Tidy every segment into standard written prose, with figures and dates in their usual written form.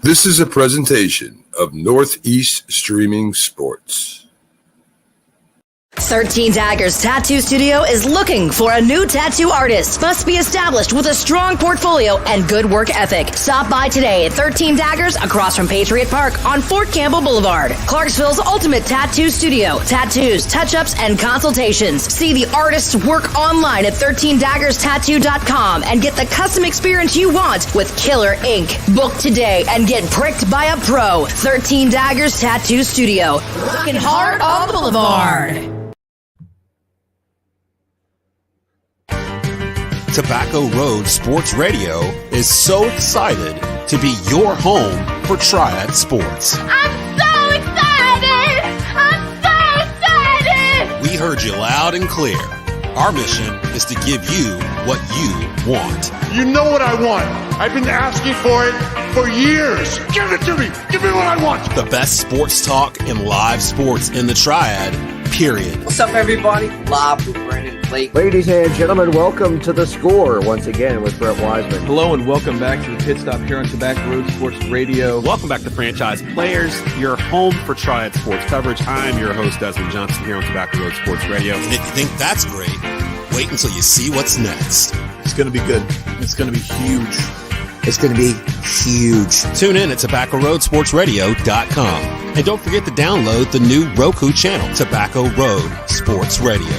This is a presentation of Northeast Streaming Sports. 13 Daggers Tattoo Studio is looking for a new tattoo artist. Must be established with a strong portfolio and good work ethic. Stop by today at 13 Daggers across from Patriot Park on Fort Campbell Boulevard. Clarksville's ultimate tattoo studio. Tattoos, touch-ups, and consultations. See the artist's work online at 13daggerstattoo.com and get the custom experience you want with killer ink. Book today and get pricked by a pro. 13 Daggers Tattoo Studio. Looking hard on Boulevard. Tobacco Road Sports Radio is so excited to be your home for Triad Sports. I'm so excited! I'm so excited! We heard you loud and clear. Our mission is to give you what you want. You know what I want. I've been asking for it for years. Give it to me. Give me what I want. The best sports talk and live sports in the Triad, period. What's up, everybody? Live with Brandon Blake. Ladies and gentlemen, welcome to The Score once again with Brett Wiseman. Hello and welcome back to the Pit Stop here on Tobacco Road Sports Radio. Welcome back to Franchise Players, your home for Triad Sports coverage. I'm your host, Desmond Johnson, here on Tobacco Road Sports Radio. And if you think that's great, wait until you see what's next. It's going to be good. It's going to be huge. It's going to be huge. Tune in at TobaccoRoadSportsRadio.com. And don't forget to download the new Roku channel, Tobacco Road Sports Radio.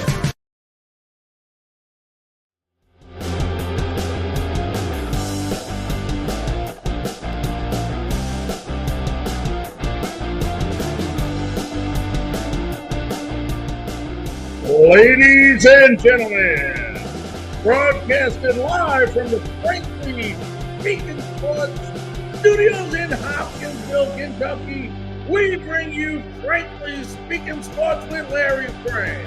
Ladies and gentlemen, broadcasting live from the Frankly Speaking Sports Studios in Hopkinsville, Kentucky, we bring you Frankly Speaking Sports with Larry Frank.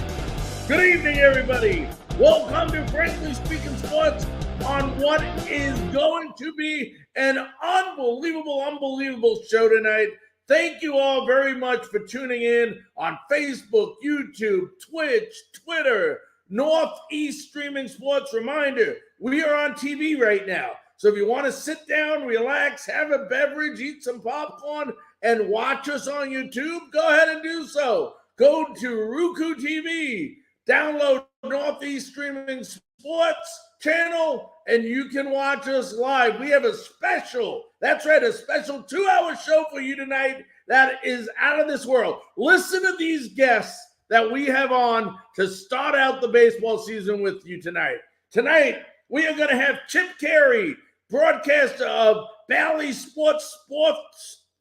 Good evening, everybody. Welcome to Frankly Speaking Sports on what is going to be an unbelievable show tonight. Thank you all very much for tuning in on Facebook, YouTube, Twitch, Twitter, Northeast Streaming Sports. Reminder, we are on TV right now. So if you want to sit down, relax, have a beverage, eat some popcorn, and watch us on YouTube, go ahead and do so. Go to Roku TV, download Northeast Streaming Sports channel, and you can watch us live. We have a special 2-hour show for you tonight that is out of this world. Listen to these guests that we have on to start out the baseball season with you tonight. Tonight, we are going to have Chip Caray, broadcaster of Bally Sports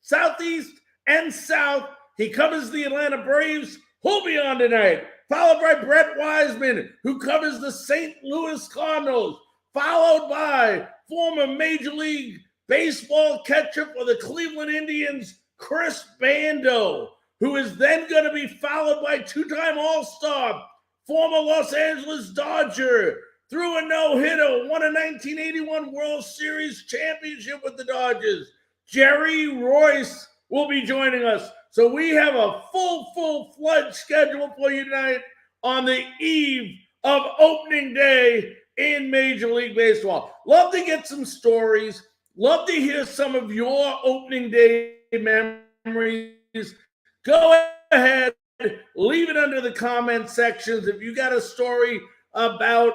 Southeast and South. He covers the Atlanta Braves. He'll be on tonight. Followed by Brett Wiseman, who covers the St. Louis Cardinals. Followed by former Major League Baseball catcher for the Cleveland Indians, Chris Bando, who is then going to be followed by two-time All-Star, former Los Angeles Dodger, threw a no-hitter, won a 1981 World Series championship with the Dodgers. Jerry Royce will be joining us. So we have a full-fledged schedule for you tonight on the eve of opening day in Major League Baseball. Love to get some stories. Love to hear some of your opening day memories. Go ahead, leave it under the comment sections. If you got a story about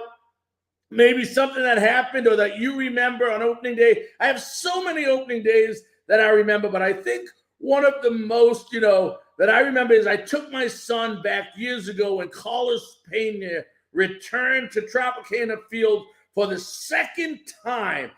maybe something that happened or that you remember on opening day. I have so many opening days that I remember, but I think one of the most, that I remember is I took my son back years ago when Carlos Pena returned to Tropicana Field for the second time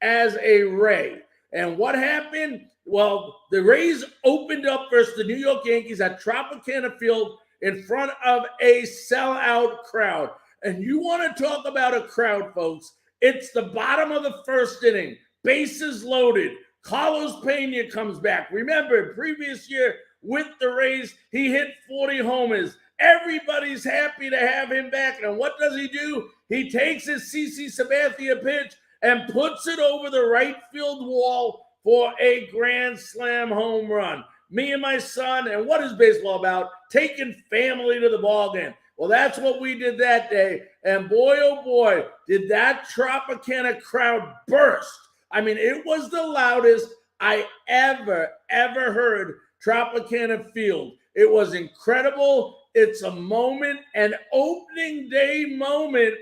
as a Ray. And what happened? Well, the Rays opened up versus the New York Yankees at Tropicana Field in front of a sellout crowd. And you want to talk about a crowd, folks. It's the bottom of the first inning. Bases loaded. Carlos Pena comes back. Remember, previous year with the Rays, he hit 40 homers. Everybody's happy to have him back. And what does he do? He takes his CC Sabathia pitch and puts it over the right field wall for a grand slam home run. Me and my son, and what is baseball about? Taking family to the ball game. Well, that's what we did that day. And boy, oh boy, did that Tropicana crowd burst I mean, it was the loudest I ever heard Tropicana Field. It was incredible. It's a moment, an opening day moment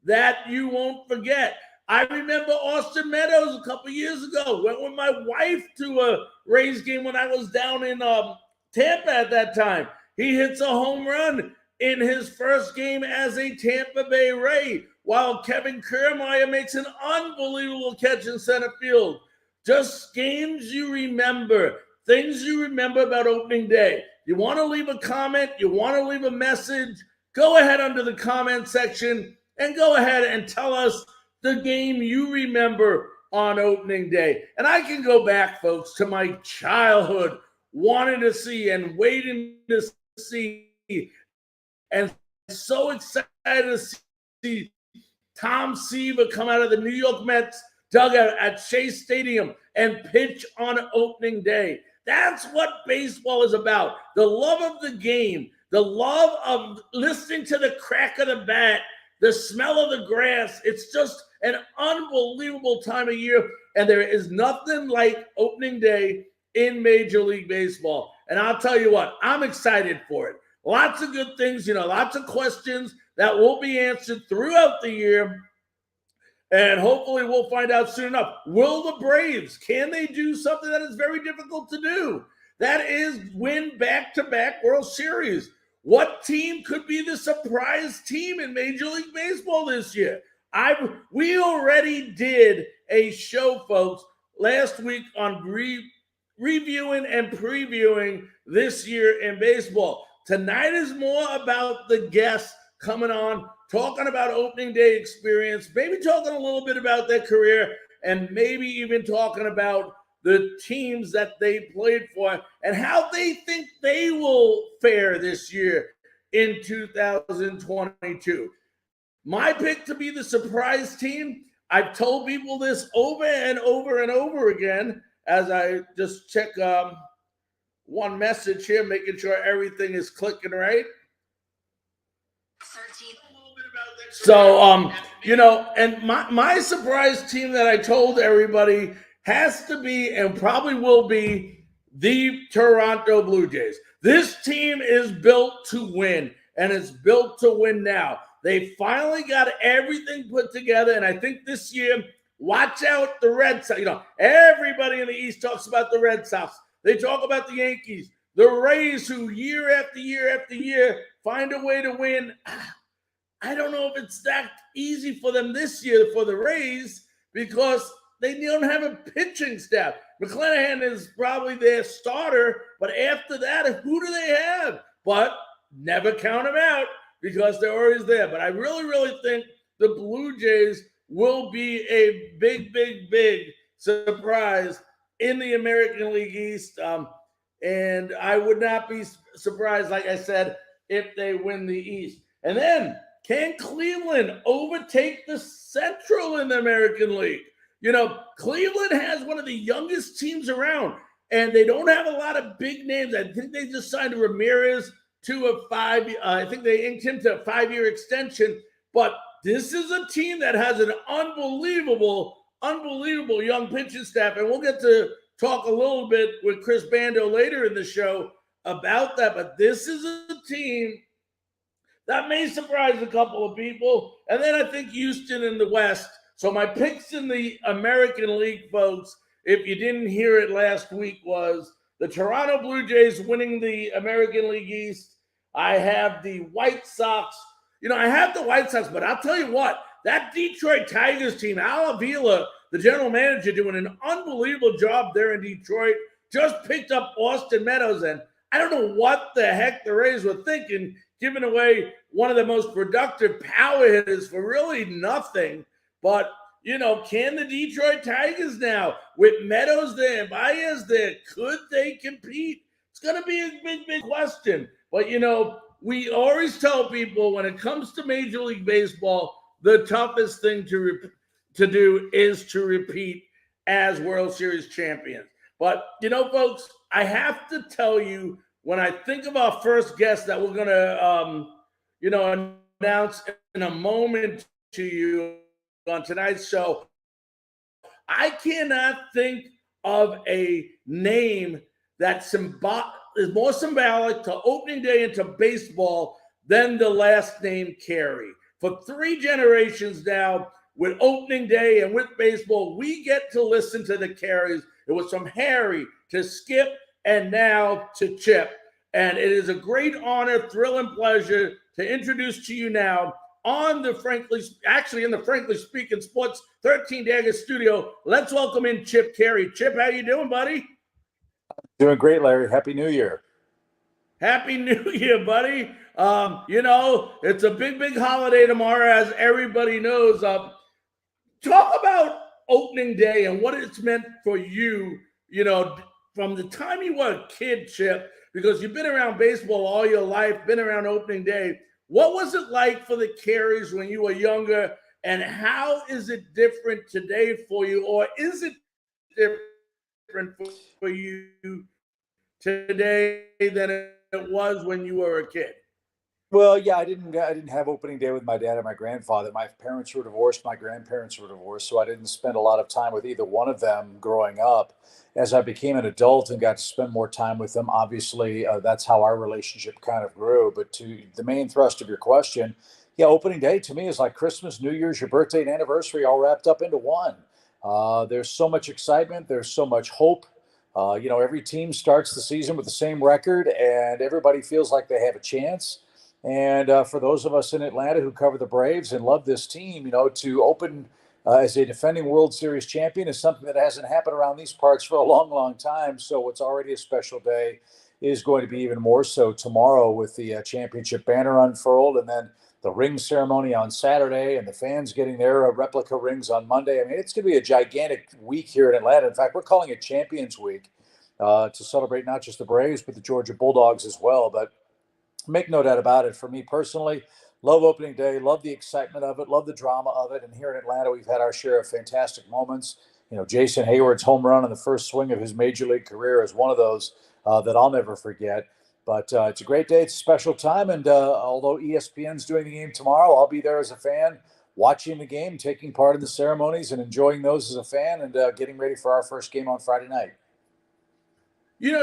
that you won't forget. I remember Austin Meadows a couple years ago. Went with my wife to a Rays game when I was down in Tampa at that time. He hits a home run in his first game as a Tampa Bay Ray, while Kevin Kiermaier makes an unbelievable catch in center field. Just games you remember, things you remember about opening day. You want to leave a comment, you want to leave a message, go ahead under the comment section and go ahead and tell us the game you remember on opening day. And I can go back, folks, to my childhood, wanting to see and waiting to see, and so excited to see Tom Seaver come out of the New York Mets dugout at Shea Stadium and pitch on opening day. That's what baseball is about. The love of the game, the love of listening to the crack of the bat, the smell of the grass. It's just an unbelievable time of year, and there is nothing like opening day in Major League Baseball. And I'll tell you what, I'm excited for it. Lots of good things, lots of questions that will be answered throughout the year. And hopefully we'll find out soon enough. Will the Braves, can they do something that is very difficult to do? That is win back-to-back World Series. What team could be the surprise team in Major League Baseball this year? We already did a show, folks, last week on reviewing and previewing this year in baseball. Tonight is more about the guests coming on, talking about opening day experience, maybe talking a little bit about their career, and maybe even talking about the teams that they played for and how they think they will fare this year in 2022. My pick to be the surprise team, I've told people this over and over and over again as I just check one message here, making sure everything is clicking right. So, and my surprise team that I told everybody has to be and probably will be the Toronto Blue Jays. This team is built to win, and it's built to win now. They finally got everything put together, and I think this year, watch out the Red Sox. Everybody in the East talks about the Red Sox. They talk about the Yankees, the Rays, who year after year after year find a way to win. I don't know if it's that easy for them this year for the Rays because they don't have a pitching staff. McClanahan is probably their starter, but after that, who do they have? But never count them out because they're always there. But I really, really think the Blue Jays will be a big, big, big surprise in the American League East. And I would not be surprised, like I said, if they win the East. And then, can Cleveland overtake the Central in the American League? Cleveland has one of the youngest teams around, and they don't have a lot of big names. I think they just signed Ramirez to a 5. I think they inked him to a 5-year extension. But this is a team that has an unbelievable young pitching staff, and we'll get to talk a little bit with Chris Bando later in the show about that. But this is a team that may surprise a couple of people. And then I think Houston in the West. So my picks in the American League, folks, if you didn't hear it last week, was the Toronto Blue Jays winning the American League East. I have the White Sox. I have the White Sox, but I'll tell you what, that Detroit Tigers team, Al Avila, the general manager, doing an unbelievable job there in Detroit, just picked up Austin Meadows. And I don't know what the heck the Rays were thinking, giving away one of the most productive power hitters for really nothing. But, can the Detroit Tigers now, with Meadows there and Baez there, could they compete? It's going to be a big, big question. But, we always tell people when it comes to Major League Baseball, the toughest thing to do is to repeat as World Series champions. But, folks, I have to tell you, when I think of our first guest that we're going to, announce in a moment to you on tonight's show, I cannot think of a name that is more symbolic to opening day into baseball than the last name Caray. For 3 generations now, with opening day and with baseball, we get to listen to the Carays. It was from Harry to Skip and now to Chip. And it is a great honor, thrill, and pleasure to introduce to you now in the Frankly Speaking Sports 13 Dagger studio. Let's welcome in Chip Caray. Chip, how you doing, buddy? Doing great, Larry. Happy New Year. Happy New Year, buddy. It's a big holiday tomorrow, as everybody knows. Talk about opening day and what it's meant for you, from the time you were a kid, Chip, because you've been around baseball all your life, been around opening day. What was it like for the Carays when you were younger, and how is it different today for you, or is it different for you today than it was when you were a kid? Well, yeah, I didn't have opening day with my dad and my grandfather. My parents were divorced, my grandparents were divorced, so I didn't spend a lot of time with either one of them growing up. As I became an adult and got to spend more time with them, obviously, that's how our relationship kind of grew. But to the main thrust of your question, yeah, opening day to me is like Christmas, New Year's, your birthday, and anniversary all wrapped up into one. There's so much excitement. There's so much hope. Every team starts the season with the same record, and everybody feels like they have a chance. And for those of us in Atlanta who cover the Braves and love this team, to open as a defending World Series champion is something that hasn't happened around these parts for a long time. So what's already a special day is going to be even more so tomorrow with the championship banner unfurled, and then the ring ceremony on Saturday, and the fans getting their replica rings on Monday. I mean, it's going to be a gigantic week here in Atlanta. In fact, we're calling it Champions Week to celebrate not just the Braves, but the Georgia Bulldogs as well. But make no doubt about it, for me personally, love opening day, love the excitement of it, love the drama of it. And here in Atlanta, we've had our share of fantastic moments. Jason Hayward's home run on the first swing of his major league career is one of those that I'll never forget. But it's a great day. It's a special time. And although ESPN's doing the game tomorrow, I'll be there as a fan, watching the game, taking part in the ceremonies, and enjoying those as a fan, and getting ready for our first game on Friday night.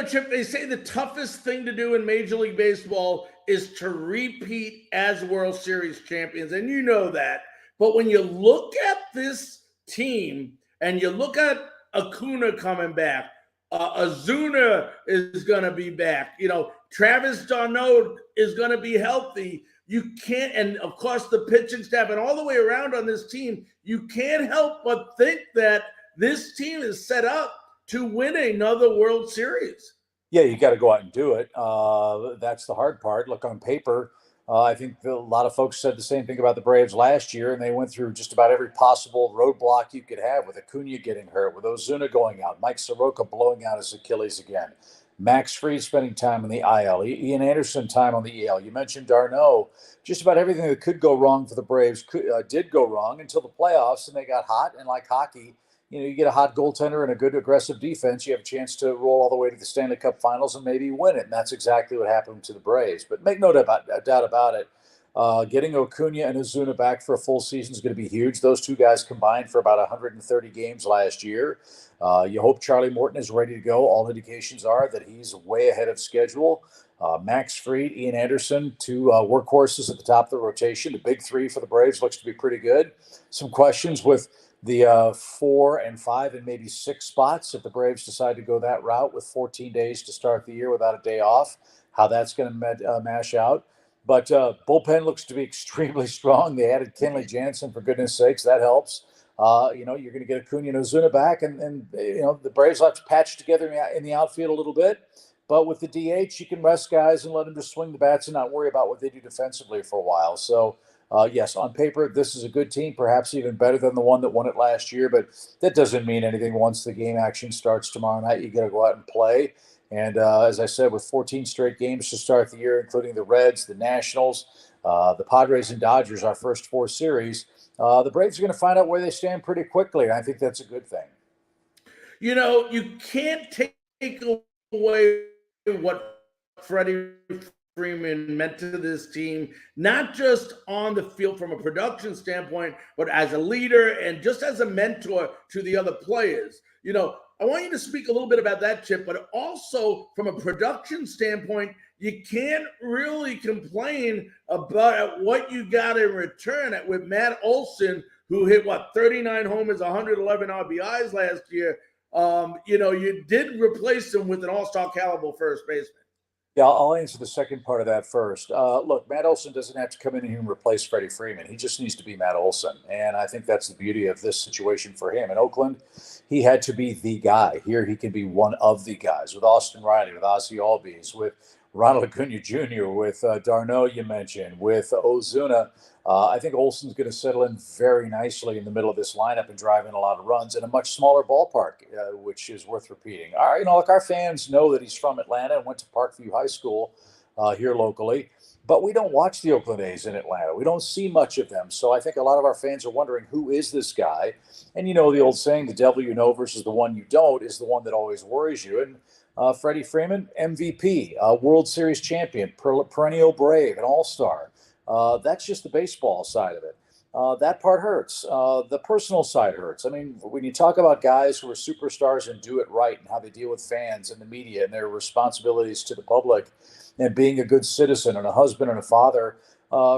Chip, they say the toughest thing to do in Major League Baseball is to repeat as World Series champions, and you know that. But when you look at this team and you look at Acuna coming back, Ozuna is going to be back. Travis d'Arnaud is going to be healthy. You can't, and of course the pitching staff and all the way around on this team, you can't help but think that this team is set up to win another World Series. Yeah, you got to go out and do it. That's the hard part. Look, on paper, I think a lot of folks said the same thing about the Braves last year, and they went through just about every possible roadblock you could have, with Acuna getting hurt, with Ozuna going out, Mike Soroka blowing out his Achilles again, Max Fried spending time on the IL, Ian Anderson time on the EL. You mentioned d'Arnaud. Just about everything that could go wrong for the Braves did go wrong until the playoffs, and they got hot. And like hockey, you get a hot goaltender and a good aggressive defense, you have a chance to roll all the way to the Stanley Cup Finals and maybe win it. And that's exactly what happened to the Braves. But make no doubt about it, getting Acuna and Ozuna back for a full season is going to be huge. Those two guys combined for about 130 games last year. You hope Charlie Morton is ready to go. All indications are that he's way ahead of schedule. Max Fried, Ian Anderson, two workhorses at the top of the rotation. The big three for the Braves looks to be pretty good. Some questions with the 4 and 5 and maybe 6 spots if the Braves decide to go that route with 14 days to start the year without a day off, how that's going to mash out. But bullpen looks to be extremely strong. They added Kenley Jansen, for goodness sakes. That helps. You're going to get Acuna and Ozuna back, and the Braves will have to patch together in the outfield a little bit. But with the DH, you can rest guys and let them just swing the bats and not worry about what they do defensively for a while. So, yes, on paper, this is a good team, perhaps even better than the one that won it last year. But that doesn't mean anything once the game action starts tomorrow night. You got to go out and play. And as I said, with 14 straight games to start the year, including the Reds, the Nationals, the Padres, and Dodgers, our first 4 series, the Braves are going to find out where they stand pretty quickly. And I think that's a good thing. You can't take away what Freddie Freeman meant to this team, not just on the field from a production standpoint, but as a leader and just as a mentor to the other players. You know, I want you to speak a little bit about that, Chip, but also from a production standpoint, you can't really complain about what you got in return with Matt Olson, who hit, 39 homers, 111 RBIs last year. You know, you did replace him with an all-star caliber first baseman. Yeah, I'll answer the second part of that first. Look, Matt Olson doesn't have to come in here and replace Freddie Freeman. He just needs to be Matt Olson. And I think that's the beauty of this situation for him. In Oakland, he had to be the guy. Here, he can be one of the guys with Austin Riley, with Ozzie Albies, with Ronald Acuna Jr., with Darno, you mentioned, with Ozuna. I think Olson's going to settle in very nicely in the middle of this lineup and drive in a lot of runs in a much smaller ballpark, which is worth repeating. You know, look, our fans know that he's from Atlanta and went to Parkview High School here locally, but we don't watch the Oakland A's in Atlanta. We don't see much of them. So I think a lot of our fans are wondering, who is this guy? And you know the old saying, the devil you know versus the one you don't is the one that always worries you. And Freddie Freeman, MVP, World Series champion, perennial Brave, an all-star. That's just the baseball side of it. That part hurts. The personal side hurts. I mean, when you talk about guys who are superstars and do it right and how they deal with fans and the media and their responsibilities to the public and being a good citizen and a husband and a father,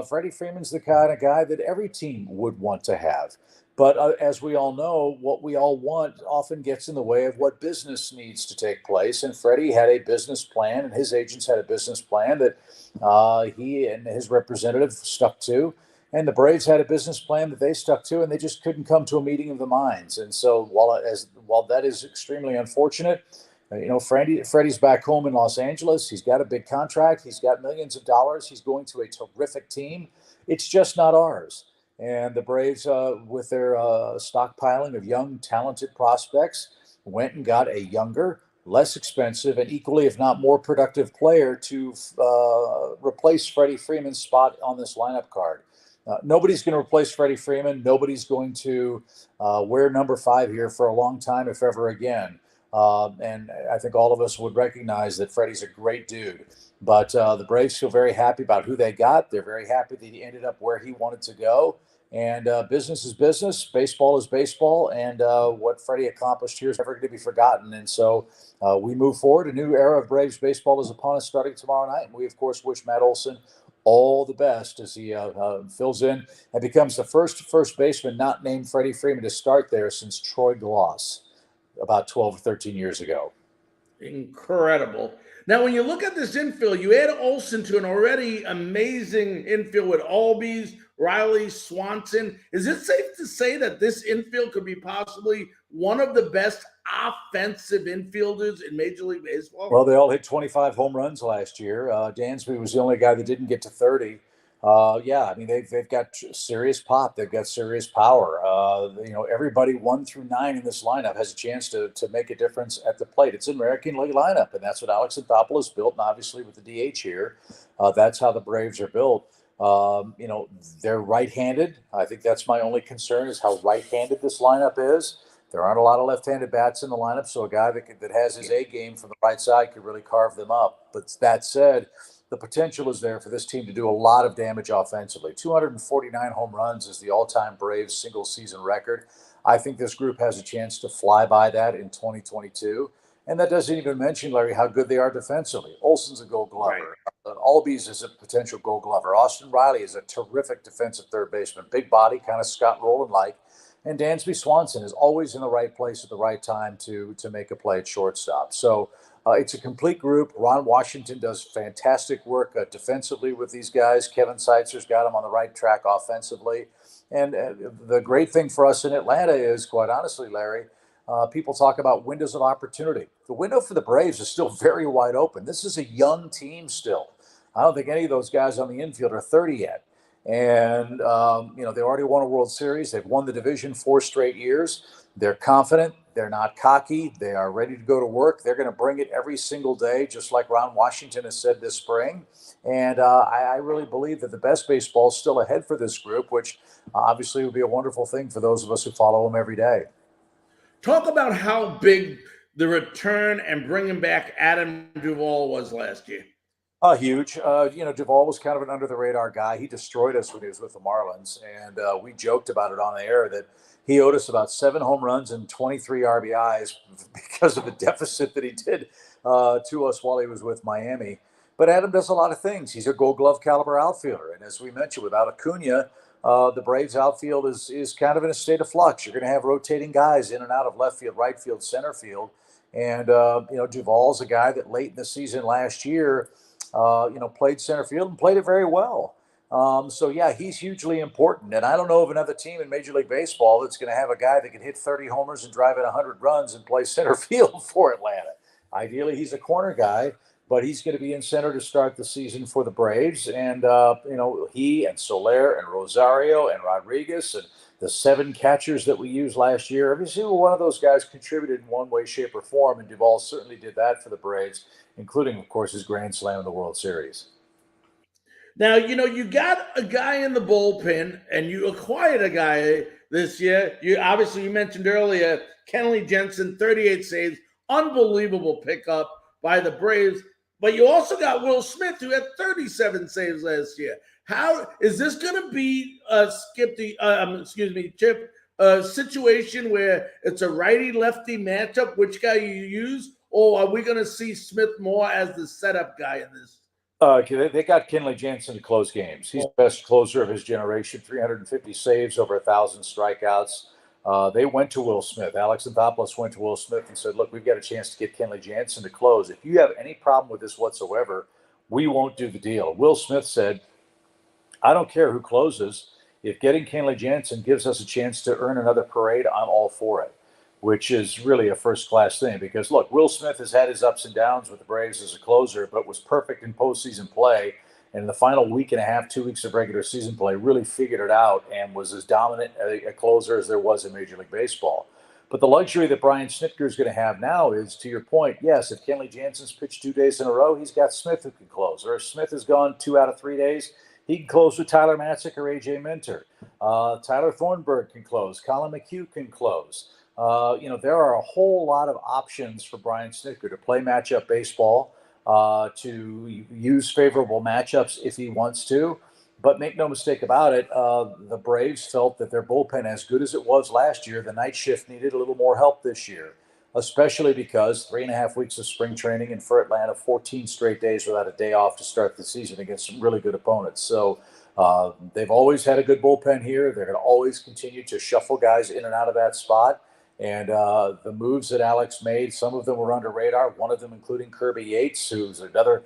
Freddie Freeman's the kind of guy that every team would want to have. But as we all know, what we all want often gets in the way of what business needs to take place. And Freddie had a business plan, and his agents had a business plan that he and his representative stuck to. And the Braves had a business plan that they stuck to, and they just couldn't come to a meeting of the minds. And so while that is extremely unfortunate, you know, Freddie's back home in Los Angeles. He's got a big contract. He's got millions of dollars. He's going to a terrific team. It's just not ours. And the Braves, with their stockpiling of young, talented prospects, went and got a younger, less expensive, and equally, if not more productive player to replace Freddie Freeman's spot on this lineup card. Nobody's going to replace Freddie Freeman. Nobody's going to wear number 5 here for a long time, if ever again. And I think all of us would recognize that Freddie's a great dude. But the Braves feel very happy about who they got. They're very happy that he ended up where he wanted to go. And business is business. Baseball is baseball. And what Freddie accomplished here is never going to be forgotten. And so we move forward. A new era of Braves baseball is upon us starting tomorrow night. And we, of course, wish Matt Olson all the best as he fills in and becomes the first baseman not named Freddie Freeman to start there since Troy Glaus about 12 or 13 years ago. Incredible. Now, when you look at this infield, you add Olson to an already amazing infield with Albies, Riley, Swanson. Is it safe to say that this infield could be possibly one of the best offensive infielders in Major League Baseball? Well, they all hit 25 home runs last year. Dansby was the only guy that didn't get to 30. Yeah, I mean, they've got serious pop. They've got serious power. You know, everybody 1 through 9 in this lineup has a chance to make a difference at the plate. It's an American League lineup, and that's what Alex Anthopoulos built. And obviously with the DH here, that's how the Braves are built. You know, they're right-handed. I think that's my only concern is how right-handed this lineup is. There aren't a lot of left-handed bats in the lineup, so a guy that has his A game from the right side could really carve them up. But that said, the potential is there for this team to do a lot of damage offensively. 249 home runs is the all-time Braves single-season record. I think this group has a chance to fly by that in 2022. And that doesn't even mention, Larry, how good they are defensively. Olson's a Gold Glover. Right. Albies is a potential Gold Glover. Austin Riley is a terrific defensive third baseman. Big body, kind of Scott Rowland-like. And Dansby Swanson is always in the right place at the right time to make a play at shortstop. So it's a complete group. Ron Washington does fantastic work defensively with these guys. Kevin Seitzer's got them on the right track offensively. And the great thing for us in Atlanta is, quite honestly, Larry, people talk about windows of opportunity. The window for the Braves is still very wide open. This is a young team still. I don't think any of those guys on the infield are 30 yet. And, you know, they already won a World Series. They've won the division 4 straight years. They're confident. They're not cocky. They are ready to go to work. They're going to bring it every single day, just like Ron Washington has said this spring. And I really believe that the best baseball is still ahead for this group, which obviously would be a wonderful thing for those of us who follow them every day. Talk about how big the return and bringing back Adam Duvall was last year. Huge. Duvall was kind of an under-the-radar guy. He destroyed us when he was with the Marlins, and we joked about it on the air that he owed us about 7 home runs and 23 RBIs because of the deficit that he did to us while he was with Miami. But Adam does a lot of things. He's a Gold Glove caliber outfielder, and as we mentioned, without Acuna, the Braves outfield is kind of in a state of flux. You're going to have rotating guys in and out of left field, right field, center field, and Duvall's a guy that late in the season last year. Played center field and played it very well. He's hugely important. And I don't know of another team in Major League Baseball that's going to have a guy that can hit 30 homers and drive in 100 runs and play center field for Atlanta. Ideally, he's a corner guy, but he's going to be in center to start the season for the Braves. And, he and Soler and Rosario and Rodriguez and the 7 catchers that we used last year, every single one of those guys contributed in one way, shape, or form. And Duvall certainly did that for the Braves, including, of course, his grand slam in the World Series. Now, you got a guy in the bullpen, and you acquired a guy this year. You mentioned earlier, Kenley Jensen, 38 saves, unbelievable pickup by the Braves. But you also got Will Smith, who had 37 saves last year. How is this going to be Chip, a situation where it's a righty-lefty matchup, which guy you use, or are we going to see Smith more as the setup guy in this? They got Kenley Jansen to close games. He's the best closer of his generation, 350 saves, over 1,000 strikeouts. They went to Will Smith. Alex Anthopoulos went to Will Smith and said, look, we've got a chance to get Kenley Jansen to close. If you have any problem with this whatsoever, we won't do the deal. Will Smith said, I don't care who closes. If getting Kenley Jansen gives us a chance to earn another parade, I'm all for it, which is really a first-class thing because, look, Will Smith has had his ups and downs with the Braves as a closer, but was perfect in postseason play. And in the final week and a half, 2 weeks of regular season play, really figured it out and was as dominant a closer as there was in Major League Baseball. But the luxury that Brian Snitker is going to have now is, to your point, yes, if Kenley Jansen's pitched 2 days in a row, he's got Smith who can close. Or if Smith has gone 2 out of 3 days, he can close with Tyler Matzik or A.J. Minter. Tyler Thornburg can close. Colin McHugh can close. There are a whole lot of options for Brian Snitker to play matchup baseball, to use favorable matchups if he wants to. But make no mistake about it, the Braves felt that their bullpen, as good as it was last year, the night shift needed a little more help this year, especially because 3.5 weeks of spring training and for Atlanta, 14 straight days without a day off to start the season against some really good opponents. So they've always had a good bullpen here. They're going to always continue to shuffle guys in and out of that spot. And the moves that Alex made, some of them were under radar, one of them including Kirby Yates, who's another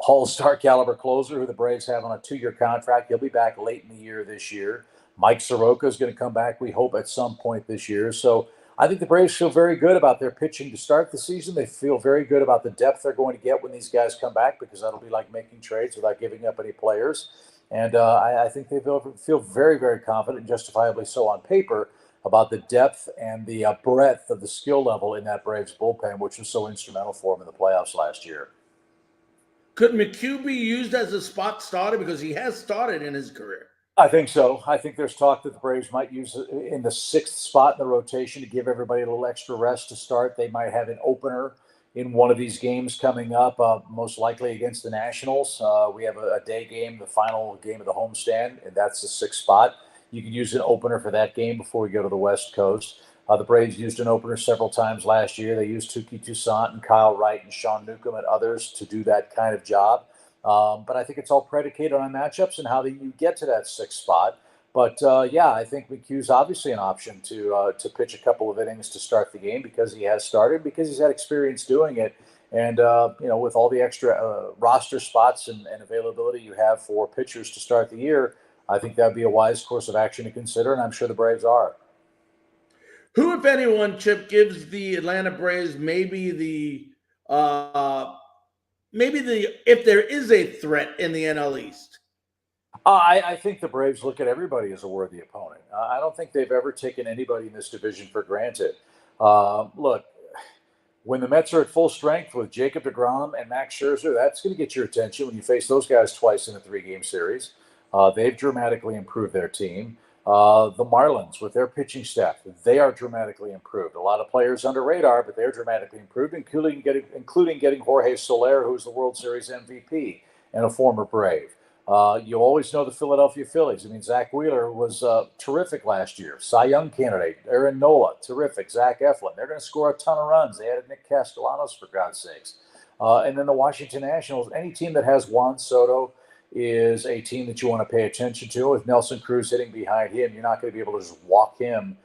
all-star caliber closer who the Braves have on a 2-year contract. He'll be back late in the year this year. Mike Soroka is going to come back, we hope, at some point this year. So I think the Braves feel very good about their pitching to start the season. They feel very good about the depth they're going to get when these guys come back, because that'll be like making trades without giving up any players. And I think they feel very, very confident, and justifiably so on paper, about the depth and the breadth of the skill level in that Braves bullpen, which was so instrumental for him in the playoffs last year. Could Mcube be used as a spot starter? Because he has started in his career. I think so. I think there's talk that the Braves might use it in the 6th spot in the rotation to give everybody a little extra rest to start. They might have an opener in one of these games coming up, most likely against the Nationals. We have a day game, the final game of the homestand, and that's the 6th spot. You can use an opener for that game before we go to the West Coast. The Braves used an opener several times last year. They used Touki Toussaint and Kyle Wright and Sean Newcomb and others to do that kind of job. But I think it's all predicated on matchups and how you get to that 6th spot. But, I think McHugh's obviously an option to pitch a couple of innings to start the game, because he has started, because he's had experience doing it. And, with all the extra roster spots and availability you have for pitchers to start the year, I think that would be a wise course of action to consider, and I'm sure the Braves are. Who, if anyone, Chip, gives the Atlanta Braves maybe if there is a threat in the NL East? I think the Braves look at everybody as a worthy opponent. I don't think they've ever taken anybody in this division for granted. Look, when the Mets are at full strength with Jacob deGrom and Max Scherzer, that's going to get your attention when you face those guys twice in a 3-game series. They've dramatically improved their team. The Marlins, with their pitching staff, they are dramatically improved. A lot of players under radar, but they're dramatically improved, including getting Jorge Soler, who's the World Series MVP. and a former Brave. You always know the Philadelphia Phillies. I mean, Zach Wheeler was terrific last year. Cy Young candidate. Aaron Nola, terrific. Zach Eflin. They're going to score a ton of runs. They added Nick Castellanos, for God's sakes. And then the Washington Nationals, any team that has Juan Soto is a team that you want to pay attention to. With Nelson Cruz hitting behind him, you're not going to be able to just walk him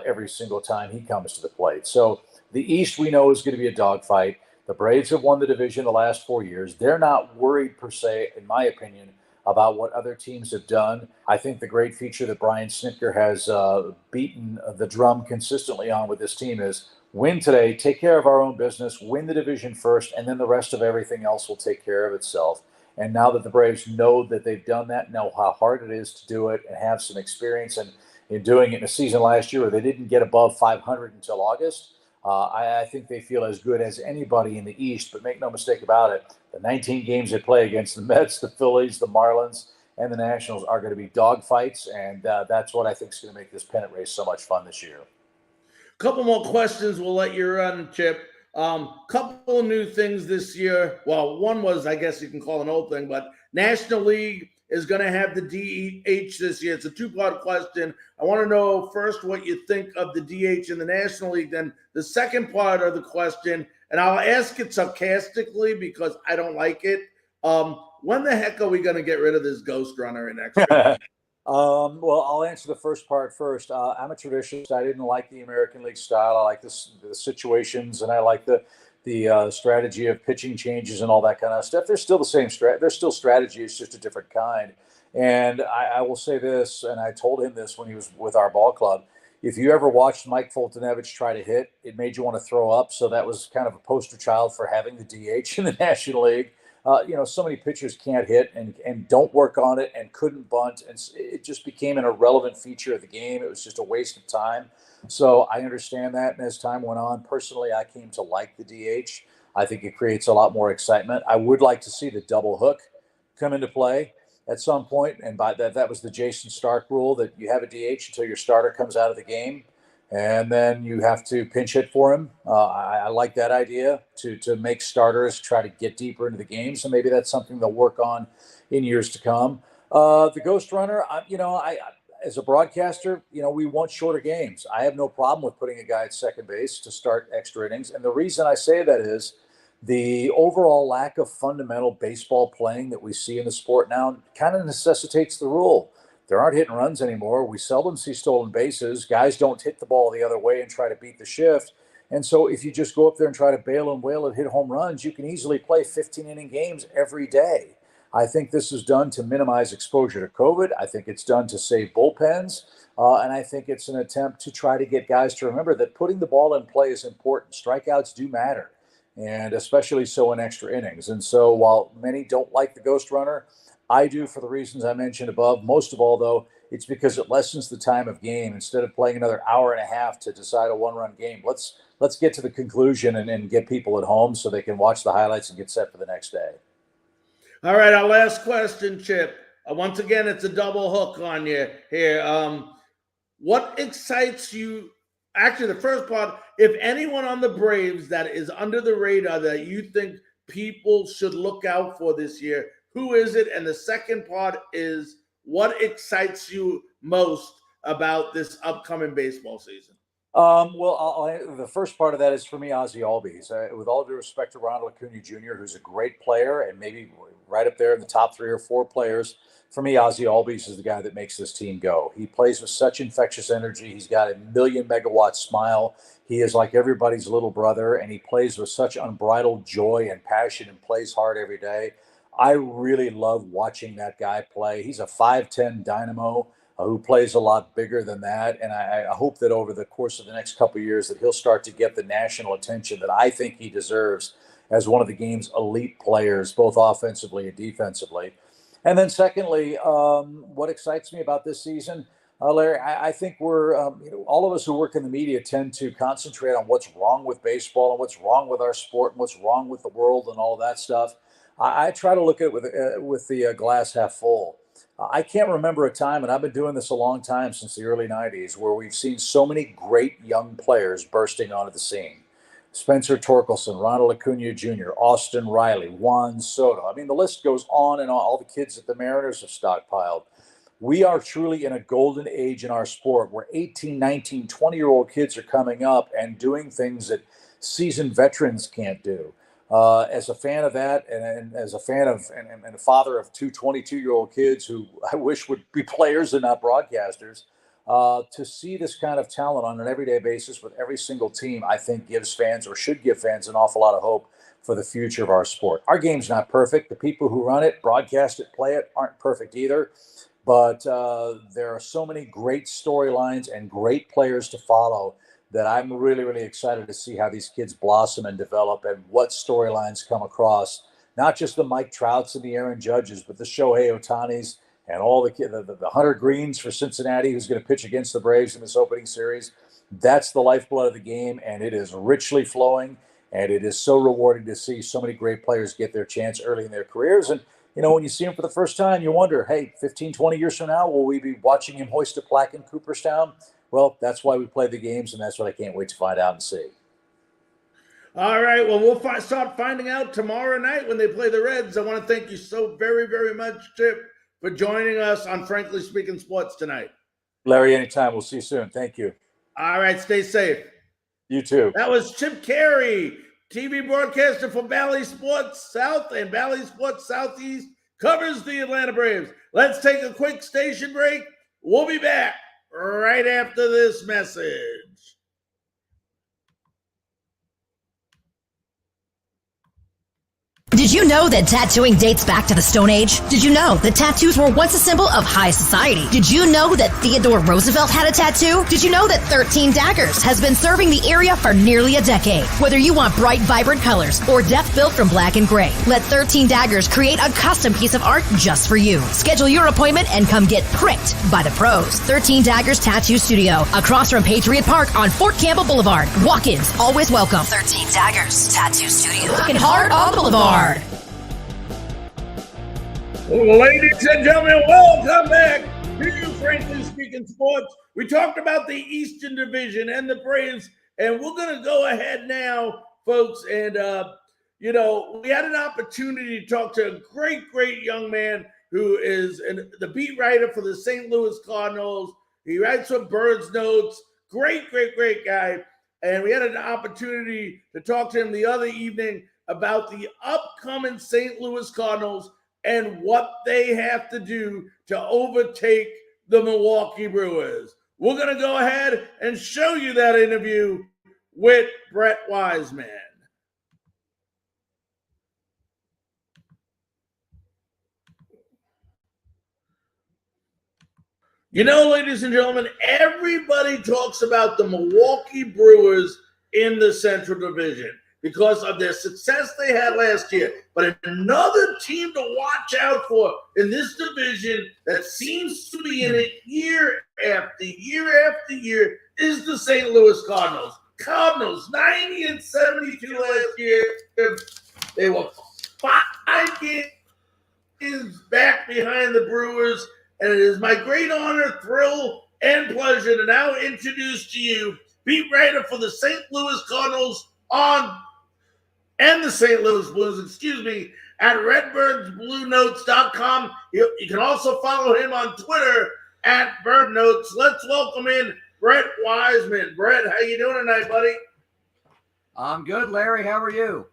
every single time he comes to the plate. So the East we know is going to be a dogfight. The Braves have won the division the last 4 years. They're not worried per se, in my opinion, about what other teams have done. I think the great feature that Brian Snitker has beaten the drum consistently on with this team is win today, take care of our own business, win the division first, and then the rest of everything else will take care of itself. And now that the Braves know that they've done that, know how hard it is to do it, and have some experience in doing it in a season last year where they didn't get above 500 until August, I think they feel as good as anybody in the East. But make no mistake about it, the 19 games they play against the Mets, the Phillies, the Marlins, and the Nationals are going to be dogfights, and that's what I think is going to make this pennant race so much fun this year. Couple more questions. We'll let you run, Chip. Couple of new things this year. Well, one was, I guess you can call an old thing, but National League is going to have the DH this year. It's a two-part question. I want to know first what you think of the DH in the National League. Then the second part of the question, and I'll ask it sarcastically because I don't like it. When the heck are we going to get rid of this ghost runner in extra? Well, I'll answer the first part first. I'm a traditionalist. I didn't like the American League style. I like the situations, and I like the strategy of pitching changes and all that kind of stuff. There's still the same there's still strategy. It's just a different kind. And I will say this, and I told him this when he was with our ball club. If you ever watched Mike Foltynewicz try to hit, it made you want to throw up. So that was kind of a poster child for having the DH in the National League. So many pitchers can't hit and don't work on it and couldn't bunt. And it just became an irrelevant feature of the game. It was just a waste of time. So I understand that. And as time went on, personally, I came to like the DH. I think it creates a lot more excitement. I would like to see the double hook come into play at some point. And by that was the Jason Stark rule, that you have a DH until your starter comes out of the game. And then you have to pinch hit for him. I like that idea to make starters try to get deeper into the game. So maybe that's something they'll work on in years to come. The ghost runner, I as a broadcaster, we want shorter games. I have no problem with putting a guy at second base to start extra innings. And the reason I say that is the overall lack of fundamental baseball playing that we see in the sport now kind of necessitates the rule. There aren't hit and runs anymore. We seldom see stolen bases. Guys don't hit the ball the other way and try to beat the shift. And so if you just go up there and try to bail and wail and hit home runs, you can easily play 15-inning games every day. I think this is done to minimize exposure to COVID. I think it's done to save bullpens. And I think it's an attempt to try to get guys to remember that putting the ball in play is important. Strikeouts do matter, and especially so in extra innings. And so while many don't like the ghost runner, I do for the reasons I mentioned above. Most of all, though, it's because it lessens the time of game. Instead of playing another hour and a half to decide a one-run game, let's get to the conclusion and get people at home so they can watch the highlights and get set for the next day. All right, our last question, Chip. Once again, it's a double hook on you here. What excites you? Actually, the first part, if anyone on the Braves that is under the radar that you think people should look out for this year, who is it? And the second part is, what excites you most about this upcoming baseball season? The first part of that is for me, Ozzie Albies. With all due respect to Ronald Acuna Jr., who's a great player and maybe right up there in the top 3 or 4 players, for me, Ozzie Albies is the guy that makes this team go. He plays with such infectious energy. He's got a 1,000,000-megawatt smile. He is like everybody's little brother, and he plays with such unbridled joy and passion and plays hard every day. I really love watching that guy play. He's a 5'10" dynamo who plays a lot bigger than that. And I hope that over the course of the next couple of years that he'll start to get the national attention that I think he deserves as one of the game's elite players, both offensively and defensively. And then secondly, what excites me about this season, Larry, I think we're, all of us who work in the media tend to concentrate on what's wrong with baseball and what's wrong with our sport and what's wrong with the world and all that stuff. I try to look at it with the glass half full. I can't remember a time, and I've been doing this a long time, since the early 90s, where we've seen so many great young players bursting onto the scene. Spencer Torkelson, Ronald Acuna Jr., Austin Riley, Juan Soto. I mean, the list goes on and on. All the kids that the Mariners have stockpiled. We are truly in a golden age in our sport where 18, 19, 20-year-old kids are coming up and doing things that seasoned veterans can't do. As a fan of that, and as a fan of and a father of two 22-year-old kids who I wish would be players and not broadcasters, to see this kind of talent on an everyday basis with every single team, I think gives fans, or should give fans, an awful lot of hope for the future of our sport. Our game's not perfect. The people who run it, broadcast it, play it aren't perfect either. But there are so many great storylines and great players to follow that I'm really, really excited to see how these kids blossom and develop and what storylines come across. Not just the Mike Trouts and the Aaron Judges, but the Shohei Ohtanis and all the Hunter Greens for Cincinnati, who's going to pitch against the Braves in this opening series. That's the lifeblood of the game, and it is richly flowing, and it is so rewarding to see so many great players get their chance early in their careers. And, you know, when you see him for the first time, you wonder, hey, 15, 20 years from now, will we be watching him hoist a plaque in Cooperstown? Well, that's why we play the games, and that's what I can't wait to find out and see. All right, well, we'll start finding out tomorrow night when they play the Reds. I want to thank you so very, very much, Chip, for joining us on Frankly Speaking Sports tonight. Larry, anytime. We'll see you soon. Thank you. All right, stay safe. You too. That was Chip Caray, TV broadcaster for Bally Sports South and Bally Sports Southeast, covers the Atlanta Braves. Let's take a quick station break. We'll be back right after this message. Did you know that tattooing dates back to the Stone Age? Did you know that tattoos were once a symbol of high society? Did you know that Theodore Roosevelt had a tattoo? Did you know that 13 Daggers has been serving the area for nearly a decade? Whether you want bright, vibrant colors or depth built from black and gray, let 13 Daggers create a custom piece of art just for you. Schedule your appointment and come get pricked by the pros. 13 Daggers Tattoo Studio, across from Patriot Park on Fort Campbell Boulevard. Walk-ins always welcome. 13 Daggers Tattoo Studio, looking hard on Boulevard. Ladies and gentlemen, welcome back to Frankly Speaking Sports. We talked about the Eastern Division and the Braves, and we're going to go ahead now, folks. And, we had an opportunity to talk to a great, great young man who is the beat writer for the St. Louis Cardinals. He writes for Birds Notes. Great, great, great guy. And we had an opportunity to talk to him the other evening about the upcoming St. Louis Cardinals and what they have to do to overtake the Milwaukee Brewers. We're going to go ahead and show you that interview with Brett Wiseman. You know, ladies and gentlemen, everybody talks about the Milwaukee Brewers in the Central Division because of their success they had last year. But another team to watch out for in this division that seems to be in it year after year after year is the St. Louis Cardinals. Cardinals, 90-72 last year. They were 5 games back behind the Brewers. And it is my great honor, thrill, and pleasure to now introduce to you beat writer for the St. Louis Cardinals and the St. Louis Blues, at redbirdsbluenotes.com. You can also follow him on Twitter at birdnotes. Let's welcome in Brett Wiseman. Brett, how you doing tonight, buddy? I'm good, Larry. How are you?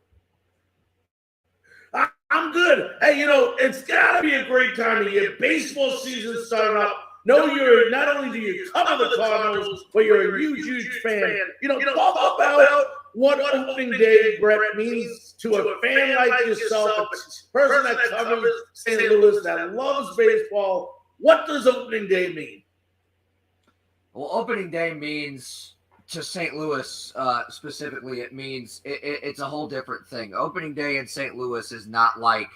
I'm good. Hey, it's got to be a great time of year. Baseball season starting up. Not only do you cover the Cardinals, but you're a huge, huge fan. Talk about what opening day, Brett, means to a fan like yourself, a person that covers St. Louis, that loves baseball. What does opening day mean? Well, opening day means, to St. Louis specifically, it means it's a whole different thing. Opening day in St. Louis is not like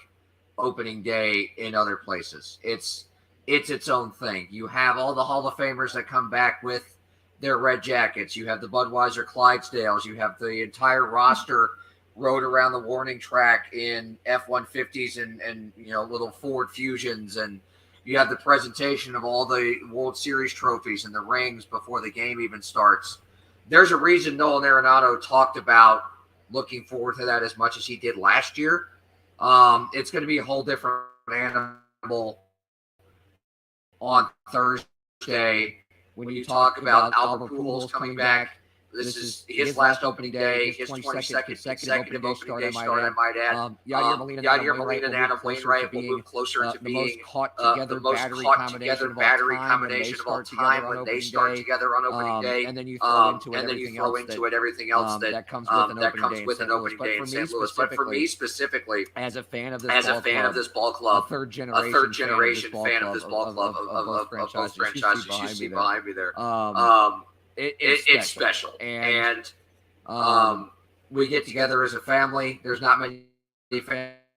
opening day in other places. It's its own thing. You have all the Hall of Famers that come back with their red jackets. You have the Budweiser Clydesdales. You have the entire roster rode around the warning track in F-150s and little Ford Fusions. And you have the presentation of all the World Series trophies and the rings before the game even starts. There's a reason Nolan Arenado talked about looking forward to that as much as he did last year. It's going to be a whole different animal on Thursday when you talk about Albert Pujols coming back. This is his last opening day, his 22nd consecutive opening day start, I might add. Yadier Molina and Adam Wainwright will move closer to being the most caught together battery combination of all time when they start together on opening day. And then you throw into it everything else that comes with an opening day in St. Louis. But for me specifically, as a fan of this ball club, a third generation fan of this ball club of both franchises, you see behind me there. It's special, and we get together as a family. There's not many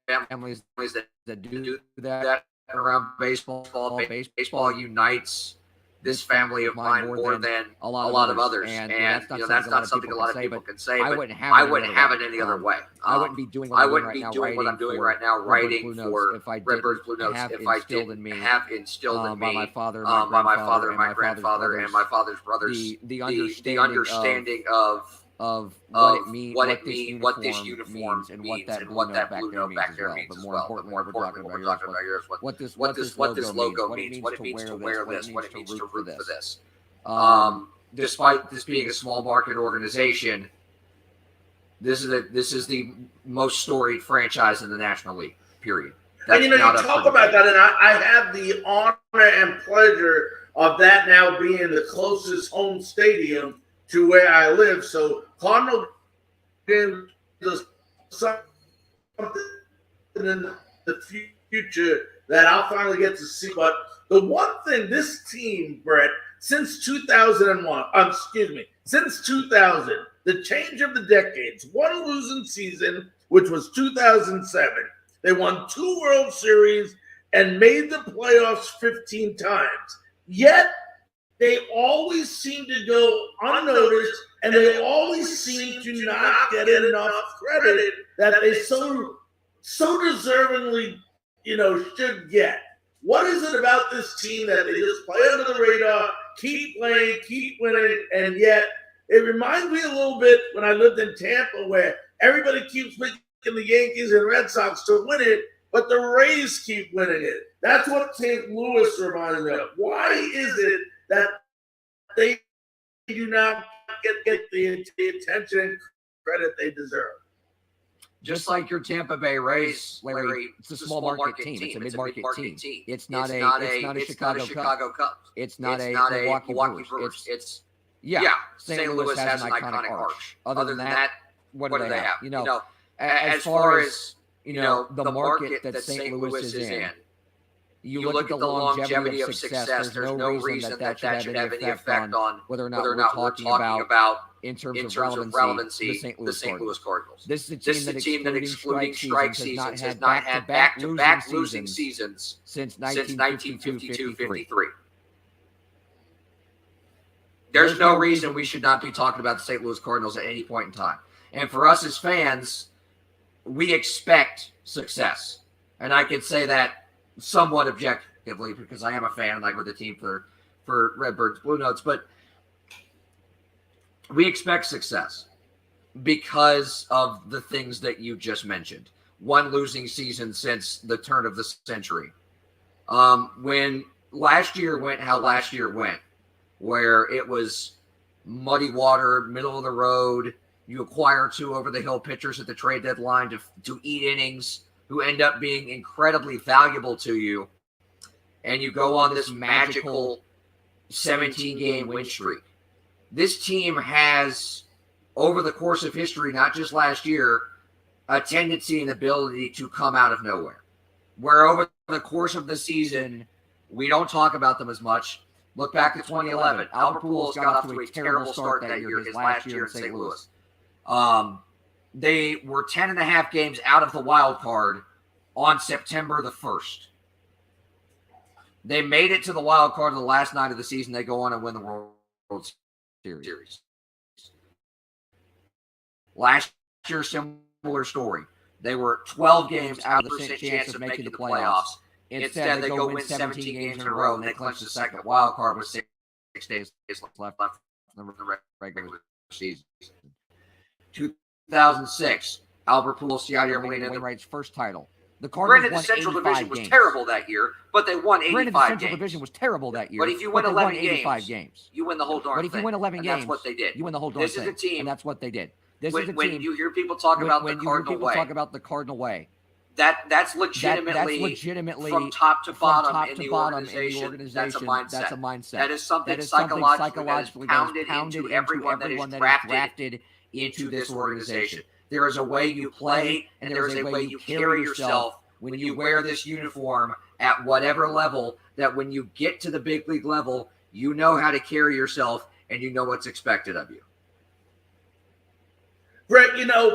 families that do that around baseball. Baseball unites this family of mine more than a lot of others, and that's not something a lot of people can say. But I wouldn't have it any other way. I wouldn't be doing what I'm doing right now, writing for Redbirds Blue Notes if I didn't have instilled in me by my father and my grandfather and my father's brothers the understanding of what this uniform means and what that blue note back there means as well. But more importantly, what we're talking about here is what this logo means, what it means to wear this, what it means to root for this. Despite this being a small market organization, this is the most storied franchise in the National League. Period. And you talk about that, and I have the honor and pleasure of that now being the closest home stadium to where I live. So Cardinal games something in the future that I'll finally get to see. But the one thing this team, Brett, since 2000, the change of the decades, one losing season, which was 2007. They won 2 World Series and made the playoffs 15 times. Yet, they always seem to go unnoticed, and they always seem to not get enough credit that they so deservingly, should get. What is it about this team that they just play under the radar, keep playing, keep winning, and yet it reminds me a little bit when I lived in Tampa, where everybody keeps picking the Yankees and Red Sox to win it, but the Rays keep winning it. That's what St. Louis reminds me of. Why is it that they do not get the attention and credit they deserve? Just like your Tampa Bay Rays, Larry, it's a small market team. It's a mid-market team. It's not a Chicago Cubs. It's not a Milwaukee Brewers. It's St. Louis has an iconic arch. Other than that, what do they have? As far as the market that St. Louis is in, you look at the longevity of success. There's no reason that should have any effect on whether or not we're talking about in terms of relevancy the St. Louis Cardinals. This is a team that, excluding strike seasons, has not had back-to-back losing seasons since 1952-53. There's no reason we should not be talking about the St. Louis Cardinals at any point in time. And for us as fans, we expect success. And I can say that somewhat objectively because I am a fan and I go to the team for Redbirds Blue Notes. But we expect success because of the things that you just mentioned. One losing season since the turn of the century. When last year went how last year went, where it was muddy water, middle of the road, you acquire 2 over-the-hill pitchers at the trade deadline to eat innings who end up being incredibly valuable to you, and you go on this magical 17-game win streak. This team has, over the course of history, not just last year, a tendency and ability to come out of nowhere. Where over the course of the season, we don't talk about them as much. Look back to 2011. Albert Pujols got off to a terrible start that year, his last year in St. Louis. They were 10.5 games out of the wild card on September the 1st. They made it to the wild card on the last night of the season. They go on and win the World Series. Last year, similar story. They were 12 games out of the chance of making the playoffs. Instead, they go win 17 games in a row, and they clinch the second wild card with 6 days left in the regular season. 2006, Albert Pujols, Yadier Molina, Wainwright's first title. The Cardinals granted, won the Central 85 Division was games. terrible that year, but they won 85 Granted, the Central games. Division was terrible that year. But if you win they 11 won 85 games, you win the whole darn But if thing. you win 11 and games, that's what they did. You win the whole darn This thing. is a team. And that's what they did. This when, is a when team. you hear people talk about the Cardinal way, talk about the Cardinal way, that's legitimately, from top to bottom in the organization. That's a mindset. That is something psychologically that is pounded into everyone that is drafted into this organization. There is a way you play, and there is a way you carry yourself when you wear this uniform at whatever level, that when you get to the big league level, you know how to carry yourself and you know what's expected of you. Brett,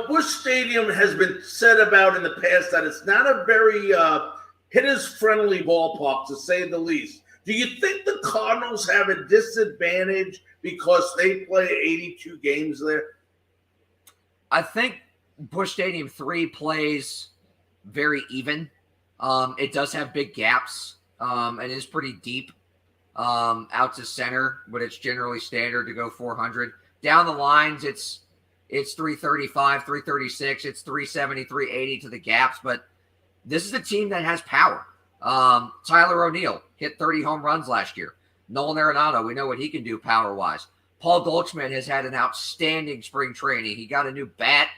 Busch Stadium has been said about in the past that it's not a very hitters-friendly ballpark, to say the least. Do you think the Cardinals have a disadvantage because they play 82 games there? I think Busch Stadium 3 plays very even. It does have big gaps. It is pretty deep out to center, but it's generally standard to go 400. Down the lines, it's 335, 336, it's 370, 380 to the gaps, but this is a team that has power. Tyler O'Neill hit 30 home runs last year. Nolan Arenado, we know what he can do power-wise. Paul Goldschmidt has had an outstanding spring training. He got a new bat,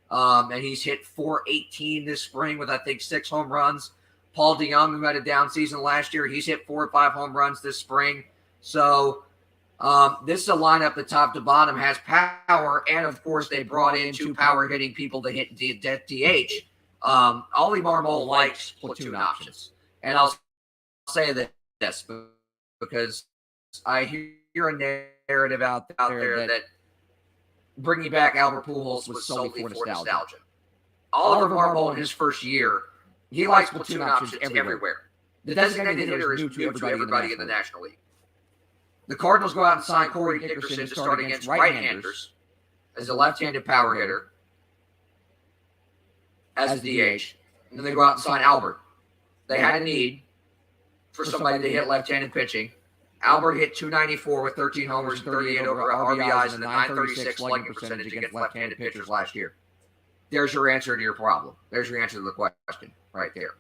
and he's hit 418 this spring with, I think, 6 home runs. Paul DeYoung, who had a down season last year, he's hit 4 or 5 home runs this spring. So this is a lineup that top to bottom has power, and, of course, they brought in 2 power-hitting people to hit DH. Ollie Marmol likes platoon options. And I'll say this because I hear a narrative out there that bringing back Albert Pujols was solely for nostalgia. Oliver Marmol in his first year, he likes platoon options everywhere. The designated hitter is new to everybody in the National League. The Cardinals go out and sign Corey Dickerson to start against right-handers as a left-handed power hitter, as DH. And then they go out and sign Albert. They had a need for somebody to hit left-handed pitching. Albert hit 294 with 13 homers and 38 over RBIs and a 936 slugging percentage against left-handed pitchers last year. There's your answer to your problem. There's your answer to the question right there.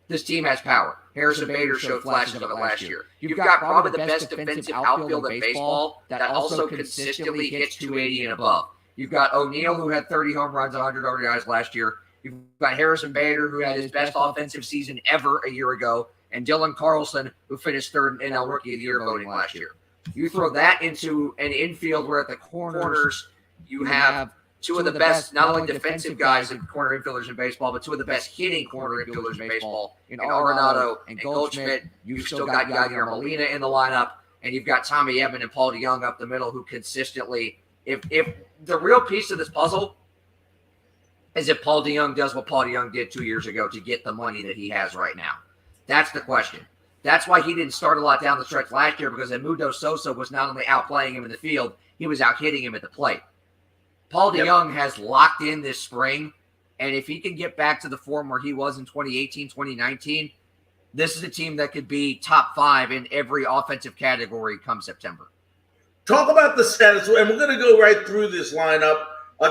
This team has power. Harrison Bader showed flashes of it last year. You've got probably the best defensive outfield in baseball that also consistently hits 280 and above. You've got O'Neill, who had 30 home runs, 100 RBIs last year. You've got Harrison Bader, who had his best offensive season ever a year ago, and Dylan Carlson, who finished third in NL Rookie of the Year voting last year. You throw that into an infield where at the corners you have two of the best, not only defensive guys and corner infielders in baseball, but 2 of the best hitting corner infielders in baseball in Arenado and Goldschmidt. You've still got Yadier Molina in the lineup, and you've got Tommy Edman and Paul DeYoung up the middle, who consistently, if the real piece of this puzzle is if Paul DeYoung does what Paul DeYoung did 2 years ago to get the money that he has right now. That's the question. That's why he didn't start a lot down the stretch last year, because Edmundo Sosa was not only outplaying him in the field, he was out hitting him at the plate. Paul DeYoung has locked in this spring, and if he can get back to the form where he was in 2018, 2019, this is a team that could be top 5 in every offensive category come September. Talk about the status, and we're going to go right through this lineup.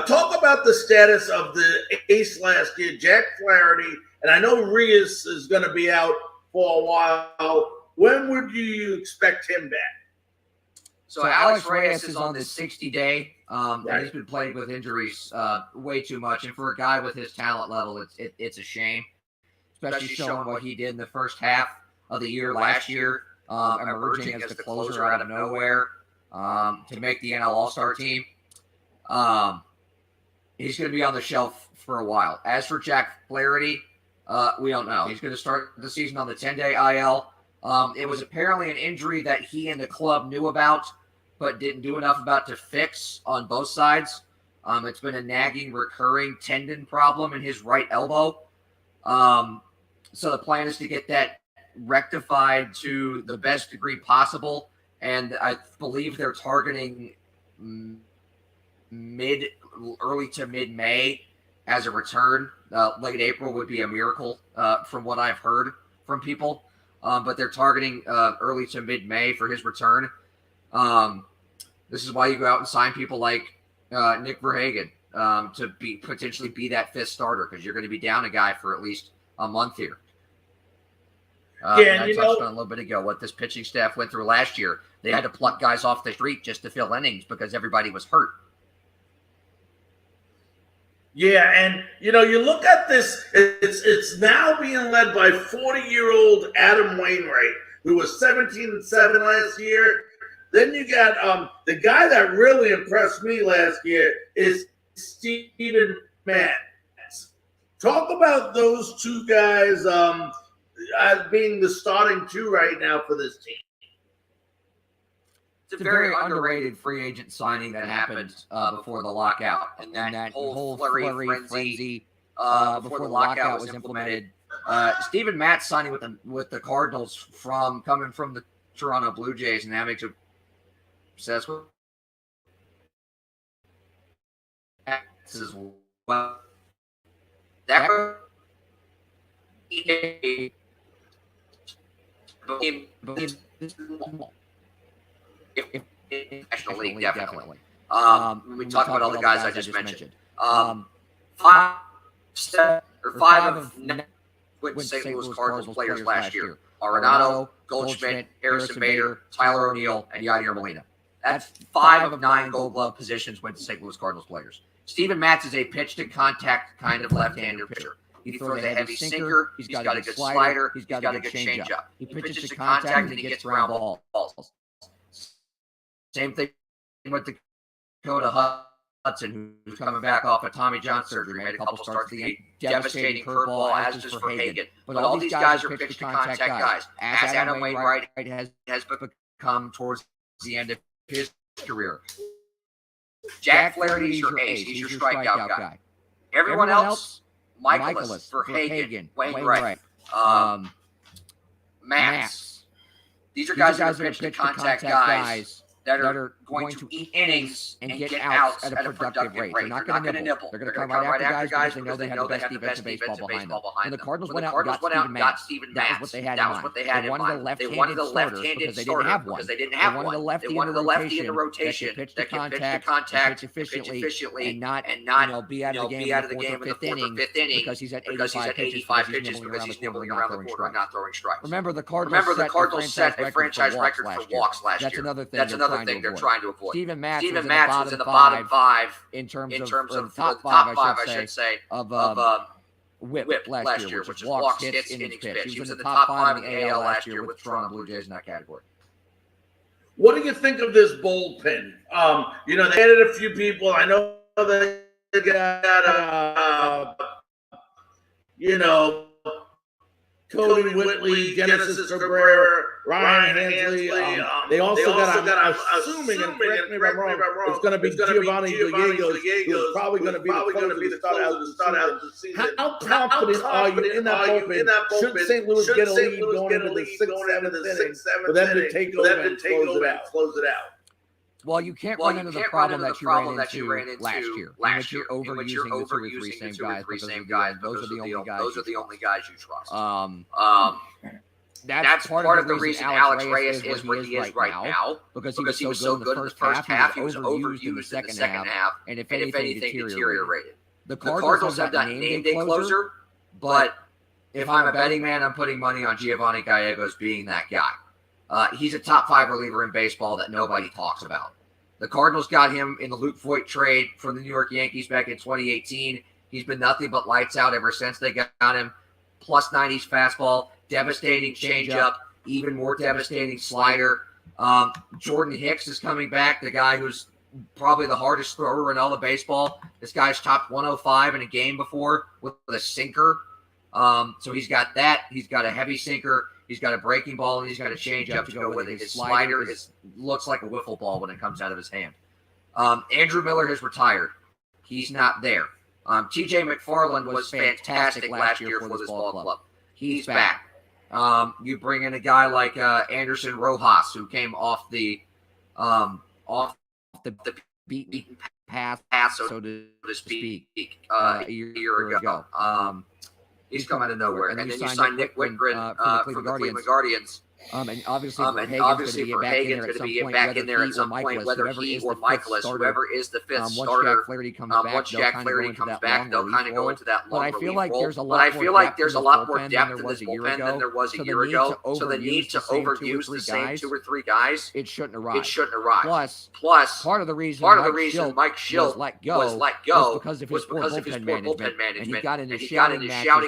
Talk about the status of the ace last year, Jack Flaherty, and I know Reyes is going to be out for a while. When would you expect him back? So Alex Reyes is on the 60-day. And he's been plagued with injuries way too much. And for a guy with his talent level, it's a shame, especially showing what he did in the first half of the year last year, emerging as the closer out of nowhere to make the NL All-Star team. He's going to be on the shelf for a while. As for Jack Flaherty, we don't know. He's going to start the season on the 10-day IL. It was apparently an injury that he and the club knew about, but didn't do enough about to fix on both sides. It's been a nagging, recurring tendon problem in his right elbow. So the plan is to get that rectified to the best degree possible. And I believe they're targeting early to mid-May as a return. Late April would be a miracle from what I've heard from people. But they're targeting early to mid-May for his return. This is why you go out and sign people like Nick Verhagen, to potentially be that fifth starter because you're going to be down a guy for at least a month here. Yeah, I touched on a little bit ago what this pitching staff went through last year. They had to pluck guys off the street just to fill innings because everybody was hurt. Yeah, and you look at this, it's now being led by 40-year-old Adam Wainwright, who was 17-7 last year. Then you got the guy that really impressed me last year is Steven Mann. Talk about those two guys being the starting two right now for this team. It's a very underrated free agent signing that happened before the lockout. And that whole flurry frenzy before the lockout was implemented. Steven Matz signing with the Cardinals coming from the Toronto Blue Jays, and that makes it successful. As well. That National League, definitely. We talk about all the guys I just mentioned. Five of went St. Louis Cardinals players last year: Arenado, Goldschmidt, Harrison Bader, Tyler O'Neill, and Yadier Molina. That's 5 of 9 Gold Glove positions went to St. Louis Cardinals players. Steven Matz is a pitch-to-contact kind of left-hander pitcher. He throws a heavy sinker. He's got a good slider. He's got a good changeup. He pitches to contact and he gets ground balls. Same thing with Dakota Hudson, who's coming back off of Tommy John surgery. Made a couple starts. The devastating curveball, as does for Hagen. But all these guys are pitch-to-contact guys. As Adam Wainwright has become towards the end of his career. Jack Flaherty's your ace. He's your strikeout guy. Everyone else, Michaelis, Verhagen, Wainwright, Matz. These are guys that are pitch-to-contact guys that are going to eat innings and get outs at a productive rate. They're not going to nibble. They're going to come right after guys because they know they have the best defensive baseball behind them. When the Cardinals went out and got Steven Matz, that was what they had in mind. They wanted a left-handed starter because they didn't have one. They wanted a lefty in the rotation that could pitch to contact, pitch efficiently, and not be out of the game in the fourth or fifth inning because he's at 85 pitches because he's nibbling around the corner and not throwing strikes. Remember, the Cardinals set a franchise record for walks last year. That's another thing they're trying to avoid. Steven Matz was in the bottom 5 in terms of the top five, five, I should say, of WHIP last year, which is walks, hits, innings pitched. He was in the top 5 in the AL last year with the Toronto Blue Jays in that category. What do you think of this bullpen? They added a few people. I know they got Cody Whitley, Genesis Cabrera, Ryan Hansley. They also got, I'm assuming, and correct me if I'm wrong, it's going to be Giovanni Gallegos, who's probably going to be the start out of the season. How confident are you in that bullpen? Should St. Louis get a lead going into the 6th, 7th inning for them to take over and close it out? Well, you can't run into the problem that you ran into last year. You're overusing the 2 or 3 same guys. Those are the only guys you trust. That's part of the reason Alex Reyes is where he is right now because he was so good in the first half. He was overused in the second half, and if anything, deteriorated. The Cardinals have got name day closer, but if I'm a betting man, I'm putting money on Giovanni Gallegos being that guy. He's a top 5 reliever in baseball that nobody talks about. The Cardinals got him in the Luke Voigt trade from the New York Yankees back in 2018. He's been nothing but lights out ever since they got him. Plus 90s fastball, devastating changeup, even more devastating slider. Jordan Hicks is coming back, the guy who's probably the hardest thrower in all of baseball. This guy's topped 105 in a game before with a sinker. So he's got that. He's got a heavy sinker. He's got a breaking ball, and he's got a changeup to go with it. His slider looks like a wiffle ball when it comes out of his hand. Andrew Miller has retired. He's not there. T.J. McFarland was fantastic last year for this ball club. He's back. You bring in a guy like Anderson Rojas, who came off the beaten path, so to speak, a year ago. He's come out of nowhere. And then you sign Nick Whitgren from the Cleveland Guardians. And obviously, for Hagen's going to be back in there at some point, whether he or Michaelis, whoever is the fifth starter. Once Jack Flaherty comes back, they'll kind of go into that long relief role. But I feel like there's a lot more depth in this bullpen than there was a year ago. So the need to overuse the same 2 or 3 guys, it shouldn't arrive. Plus, part of the reason Mike Schilt was let go was because of his poor bullpen management. And he got into shouting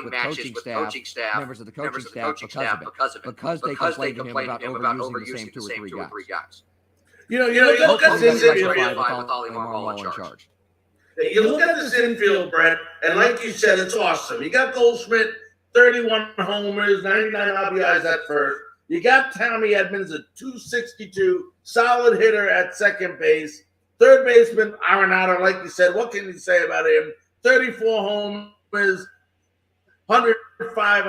matches with coaching staff, members of the coaching staff because of it. Because they complained to him about overusing the same 2 or 3 guys. You look at this infield with Ollie Marmol in charge. You look at this infield, Brett, and like you said, it's awesome. You got Goldschmidt, 31 homers, 99 RBIs at first. You got Tommy Edmonds, a 262, solid hitter at second base. Third baseman, Arenado, like you said, what can you say about him? 34 homers, 105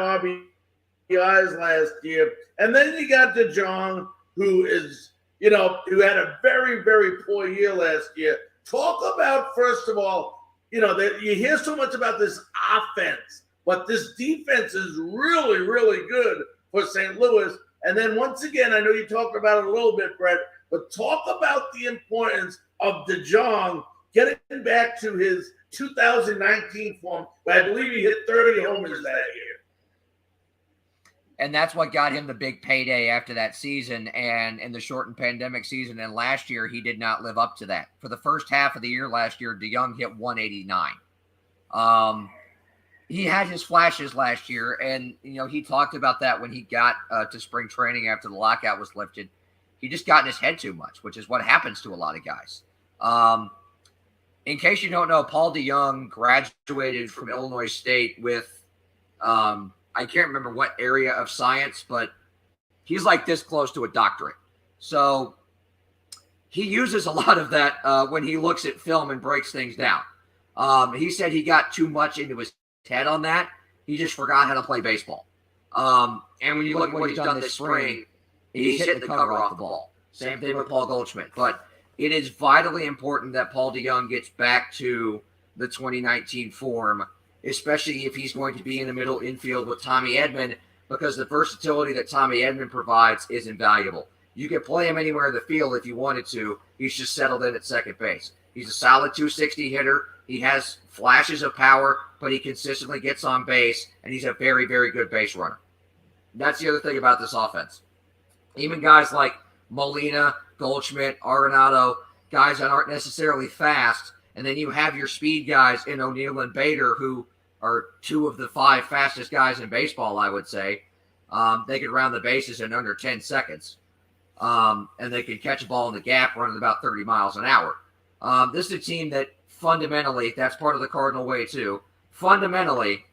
RBIs last year. And then you got DeJong, who had a very, very poor year last year. Talk about, first of all, you hear so much about this offense, but this defense is really, really good for St. Louis. And then once again, I know you talked about it a little bit, Brett, but talk about the importance of DeJong getting back to his 2019 form, where I believe he hit 30 homers that year. And that's what got him the big payday after that season and in the shortened pandemic season. And last year, he did not live up to that. For the first half of the year last year, DeJong hit 189. He had his flashes last year, and, he talked about that when he got to spring training after the lockout was lifted. He just got in his head too much, which is what happens to a lot of guys. In case you don't know, Paul DeJong graduated from Illinois State with I can't remember what area of science, but he's like this close to a doctorate. So he uses a lot of that when he looks at film and breaks things down. He said he got too much into his head on that. He just forgot how to play baseball. And when you look at what he's done this spring, he's hitting the cover off the ball. Same thing with Paul Goldschmidt. But it is vitally important that Paul DeJong gets back to the 2019 form, especially if he's going to be in the middle infield with Tommy Edman, because the versatility that Tommy Edman provides is invaluable. You could play him anywhere in the field if you wanted to. He's just settled in at second base. He's a solid 260 hitter. He has flashes of power, but he consistently gets on base, and he's a very, very good base runner. That's the other thing about this offense. Even guys like Molina, Goldschmidt, Arenado, guys that aren't necessarily fast, and then you have your speed guys in O'Neill and Bader, who are 2 of the 5 fastest guys in baseball, I would say. They can round the bases in under 10 seconds. And they can catch a ball in the gap running about 30 miles an hour. This is a team that fundamentally, that's part of the Cardinal way too, fundamentally,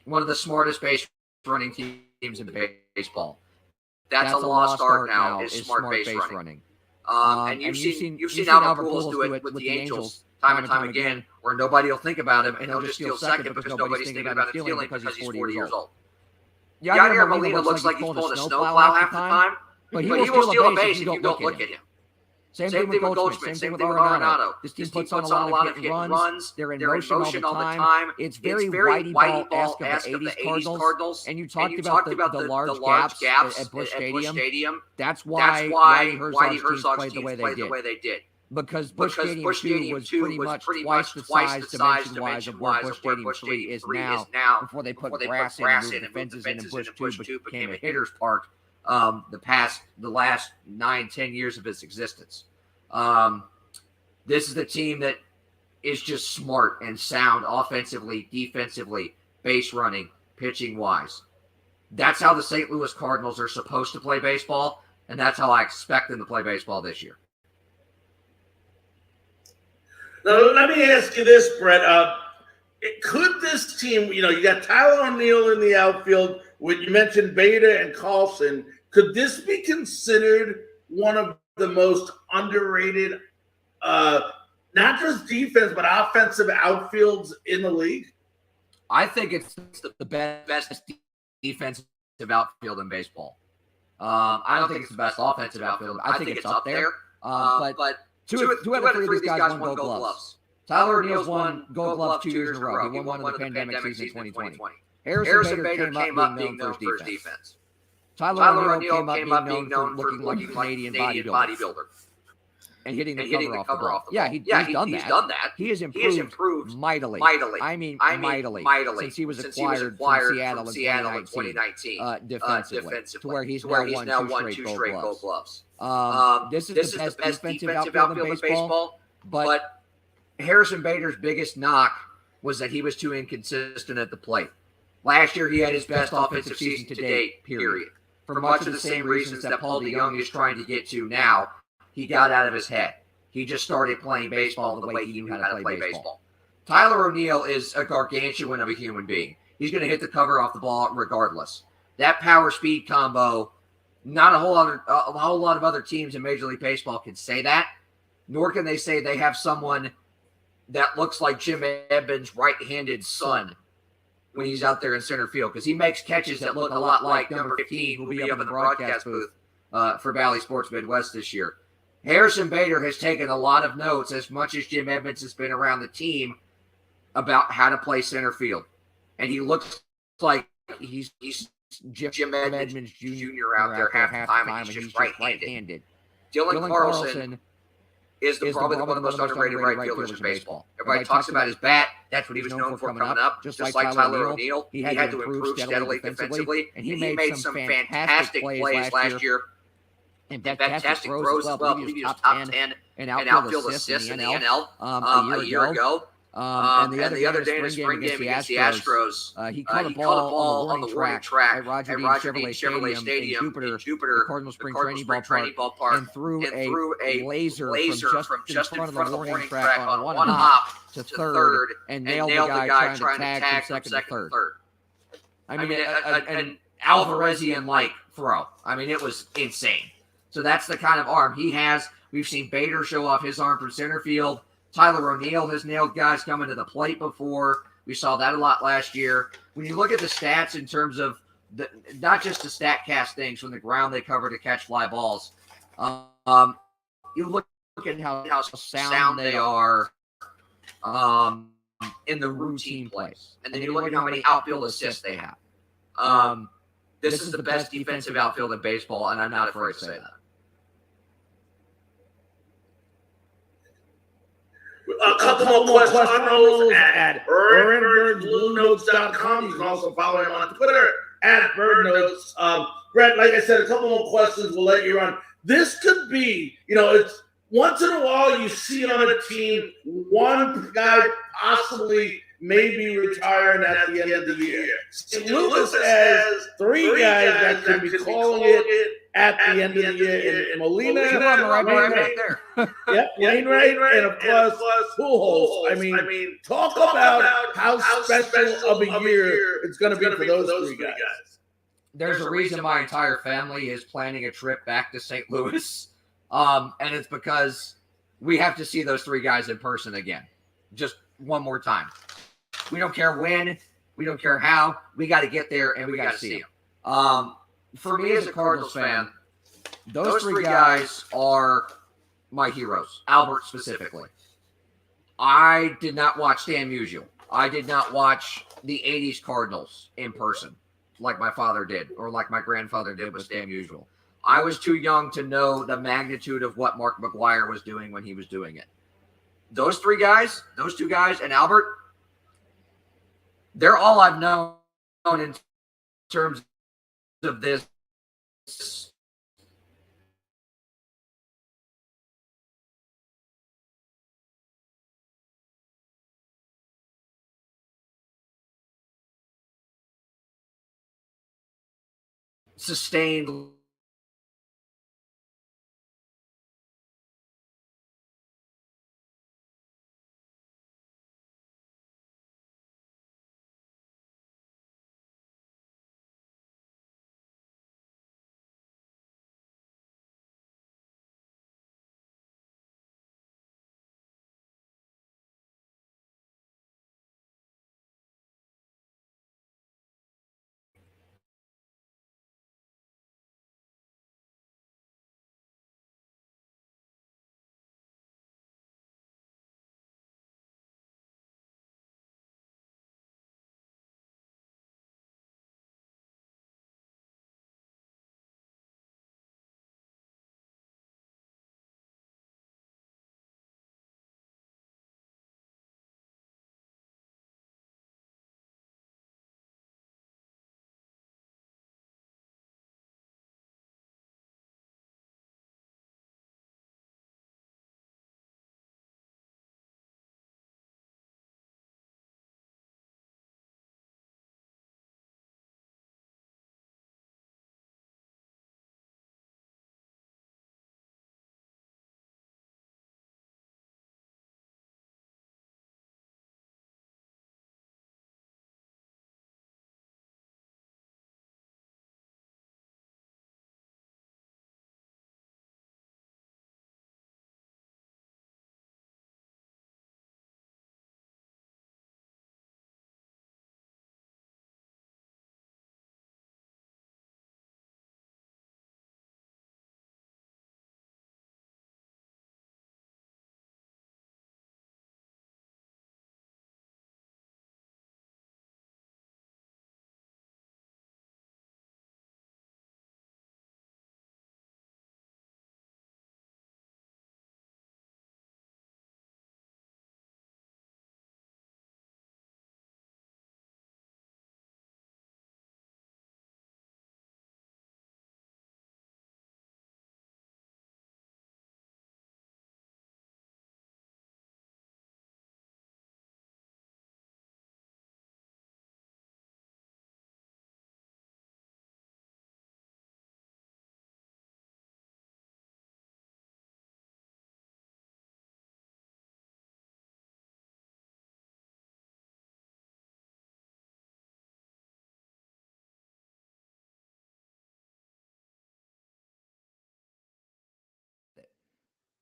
one of the smartest base running teams in baseball. That's a lost art now, is smart base running. And you've seen Albert Pujols do it with the Angels time and time again, where nobody will think about him, and he'll just steal second because nobody's thinking about him stealing because he's 40 years old. Yadier Molina looks like he's pulling a snowplow half the time, but he will steal a base if you don't look at him. Same thing with Goldschmidt. Same thing with Arenado. This team puts on a lot of hit and runs. They're in motion all the time. It's very Whitey Ball-esque of the 80s Cardinals. And you talked about the large gaps at Busch Stadium. That's why Whitey Herzog's teams played the way they did. Because Busch Stadium 2 was pretty much twice the size dimension-wise of where Busch Stadium 3 is now before they put grass in and moved the fences in, and Busch 2 became a hitter's park the last 9-10 years of its existence. This is the team that is just smart and sound offensively, defensively, base running, pitching wise. That's how the St. Louis Cardinals are supposed to play baseball, and that's how I expect them to play baseball this year. Now, let me ask you this, Brett. Could this team, you got Tyler O'Neill in the outfield, you mentioned Bader and Carlson. Could this be considered one of the most underrated, not just defense, but offensive outfields in the league? I think it's the best defensive outfield in baseball. I don't think it's the best offensive outfield. I think it's up there. But two out of 3 of these guys won Gold Gloves. Tyler O'Neill's won Gold Glove 2 years in a row. He won one in the pandemic season 2020. Harrison Bader came up being known for his defense. Tyler O'Neill came up being known for looking like a Canadian bodybuilder. And hitting the cover off the ball. He's done that. He has improved mightily. I mean, mightily. Since he was acquired from Seattle in 2019. Defensively. To where he's now won two straight gold gloves. This is the best defensive outfield in baseball. But Harrison Bader's biggest knock was that he was too inconsistent at the plate. Last year, he had his best offensive season to date, period. For much of the same reasons that Paul DeYoung is trying to get to now, he got out of his head. He just started playing baseball the way he knew how to play baseball. Tyler O'Neill is a gargantuan of a human being. He's going to hit the cover off the ball regardless. That power-speed combo, not a whole lot of other teams in Major League Baseball can say that, nor can they say they have someone that looks like Jim Edmonds' right-handed son when he's out there in center field, because he makes catches that look a lot like number 15, who will be up in the broadcast booth for Bally Sports Midwest this year. Harrison Bader has taken a lot of notes, as much as Jim Edmonds has been around the team, about how to play center field. And he looks like he's Jim Edmonds Jr. out there half the time, and he's just right-handed. Dylan Carlson is probably one of the most underrated right fielders in baseball. Everybody talks about his bat. That's what he was known for coming up. Just like Tyler O'Neill, he had to improve steadily defensively, and he made some fantastic plays last year. And fantastic throws as well. He was top 10 in outfield assists in the NL a year ago. And the other day in the spring game against the Astros, he caught a ball on the warning track at Roger Dean Chevrolet Stadium in Jupiter, the Cardinals Spring Training Ballpark, and threw a laser from just in front of the warning track on one hop to third, and nailed the guy trying to tag from second to third. I mean, an Alvarezian-like throw. I mean, it was insane. So that's the kind of arm he has. We've seen Bader show off his arm from center field. Tyler O'Neill has nailed guys coming to the plate before. We saw that a lot last year. When you look at the stats in terms of not just the StatCast things, from the ground they cover to catch fly balls, you look at how sound they are in the routine plays. And then you look at how many outfield assists they have. This is the best defensive outfield in baseball, and I'm not afraid to say that. A couple more questions at birdnotes.com. You can also follow him on Twitter at birdnotes. Brett, like I said, a couple more questions. We'll let you run. This could be, it's once in a while you see it on a team, one guy possibly maybe retiring at the end of the year. St. Louis has three guys that could be calling it at the end of the year, in Molina, Wainwright, and of course Pujols. I mean, talk about how special of a year it's going to be for those three guys. There's a reason my entire family is planning a trip back to St. Louis, and it's because we have to see those three guys in person again, just one more time. We don't care when, we don't care how, we got to get there and we got to see them. For me as a Cardinals fan, those three guys are my heroes, Albert specifically. I did not watch Stan Musial. I did not watch the 80s Cardinals in person like my father did, or like my grandfather did with Stan Musial. I was too young to know the magnitude of what Mark McGwire was doing when he was doing it. Those three guys, those two guys, and Albert, they're all I've known in terms of this sustained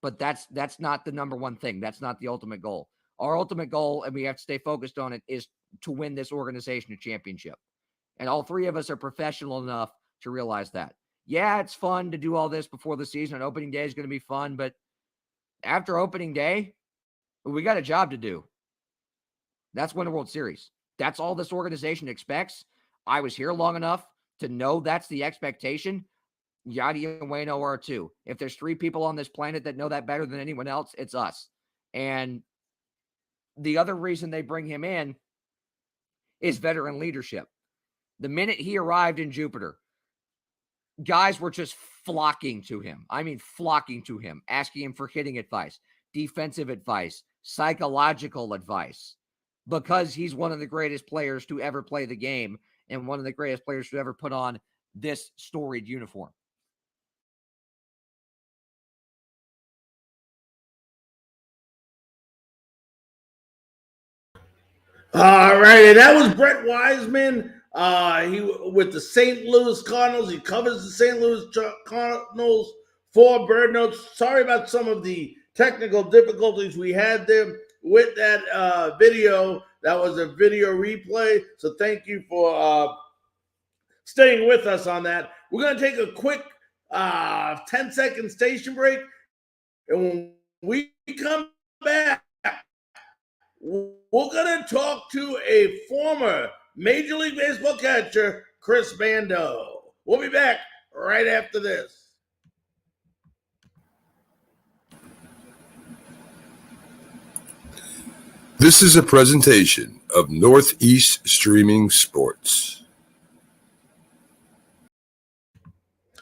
but that's not the number one thing. That's not the ultimate goal. Our ultimate goal, and we have to stay focused on it, is to win this organization a championship. And all three of us are professional enough to realize that. Yeah, it's fun to do all this before the season, and opening day is going to be fun, but after opening day, we got a job to do. That's win the World Series. That's all this organization expects. I was here long enough to know that's the expectation. Yadi and Wayno are too. If there's three people on this planet that know that better than anyone else, it's us. And the other reason they bring him in is veteran leadership. The minute he arrived in Jupiter, guys were just flocking to him. I mean, flocking to him, asking him for hitting advice, defensive advice, psychological advice, because he's one of the greatest players to ever play the game and one of the greatest players to ever put on this storied uniform. All right, and that was Brett Wiseman. He with the St. Louis Cardinals. He covers the St. Louis Cardinals for Bird Notes. Sorry about some of the technical difficulties we had there with that video. That was a video replay. So thank you for staying with us on that. We're going to take a quick 10-second station break. And when we come back, we're going to talk to a former Major League Baseball catcher, Chris Bando. We'll be back right after this. This is a presentation of Northeast Streaming Sports.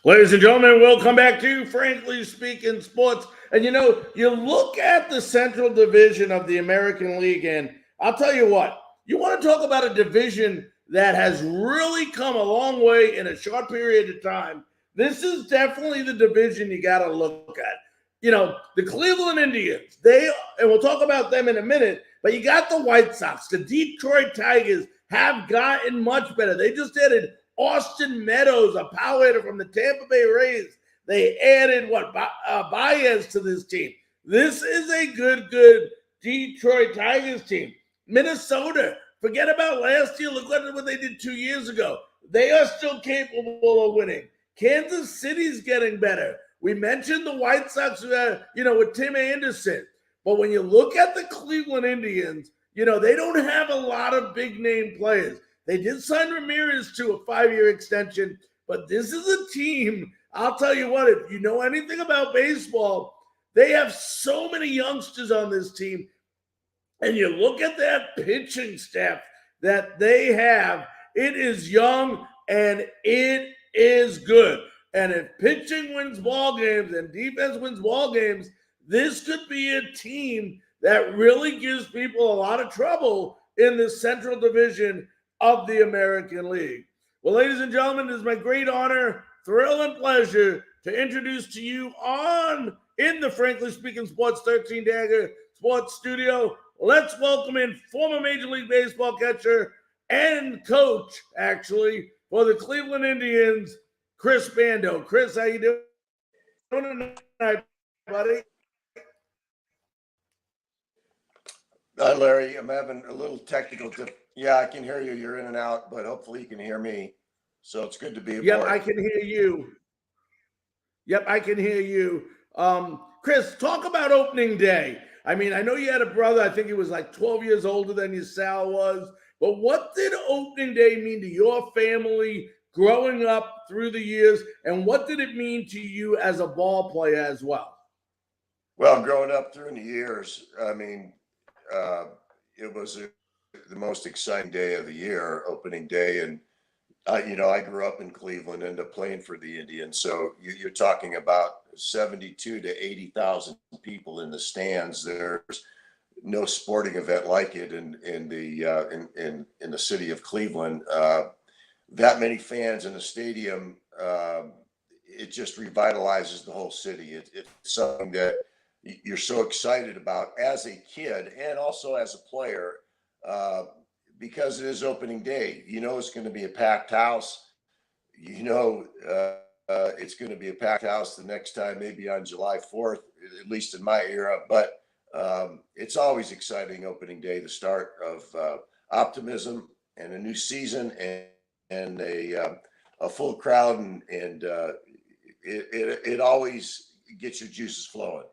Ladies and gentlemen, welcome back to Frankly Speaking Sports. And you know, you look at the Central Division of the American League, and I'll tell you what, you want to talk about a division that has really come a long way in a short period of time. This is definitely the division you got to look at. You know, the Cleveland Indians, and we'll talk about them in a minute, but you got the White Sox. The Detroit Tigers have gotten much better. They just added Austin Meadows, a power hitter from the Tampa Bay Rays. They added Baez to this team. This is a good Detroit Tigers team. Minnesota, forget about last year. Look what they did 2 years ago. They are still capable of winning. Kansas City's getting better. We mentioned the White Sox, with Tim Anderson. But when you look at the Cleveland Indians, they don't have a lot of big-name players. They did sign Ramirez to a 5-year extension, but this is a team, I'll tell you what, if you know anything about baseball, they have so many youngsters on this team. And you look at that pitching staff that they have, it is young and it is good. And if pitching wins ball games and defense wins ball games, this could be a team that really gives people a lot of trouble in the Central Division of the American League. Well, ladies and gentlemen, it is my great honor, thrill, and pleasure to introduce to you in the Frankly Speaking Sports 13 Dagger Sports Studio. Let's welcome in former Major League Baseball catcher and coach, actually, for the Cleveland Indians, Chris Bando. Chris, how you doing tonight, buddy? Hi, Larry. I'm having a little technical Yeah, I can hear you. You're in and out, but hopefully you can hear me. So it's good to be aboard. Yep, I can hear you. Chris, talk about opening day. I mean, I know you had a brother. I think he was like 12 years older than your Sal was. But what did opening day mean to your family growing up through the years? And what did it mean to you as a ball player as well? Well, growing up through the years, I mean, it was the most exciting day of the year, opening day. And, I grew up in Cleveland, ended up playing for the Indians. So you're talking about 72 to 80,000 people in the stands. There's no sporting event like it in the city of Cleveland. That many fans in the stadium, it just revitalizes the whole city. It's something that you're so excited about as a kid and also as a player, because it is opening day. It's going to be a packed house. It's going to be a packed house the next time, maybe on July 4th, at least in my era. But it's always exciting opening day, the start of optimism and a new season and a full crowd, and it always gets your juices flowing.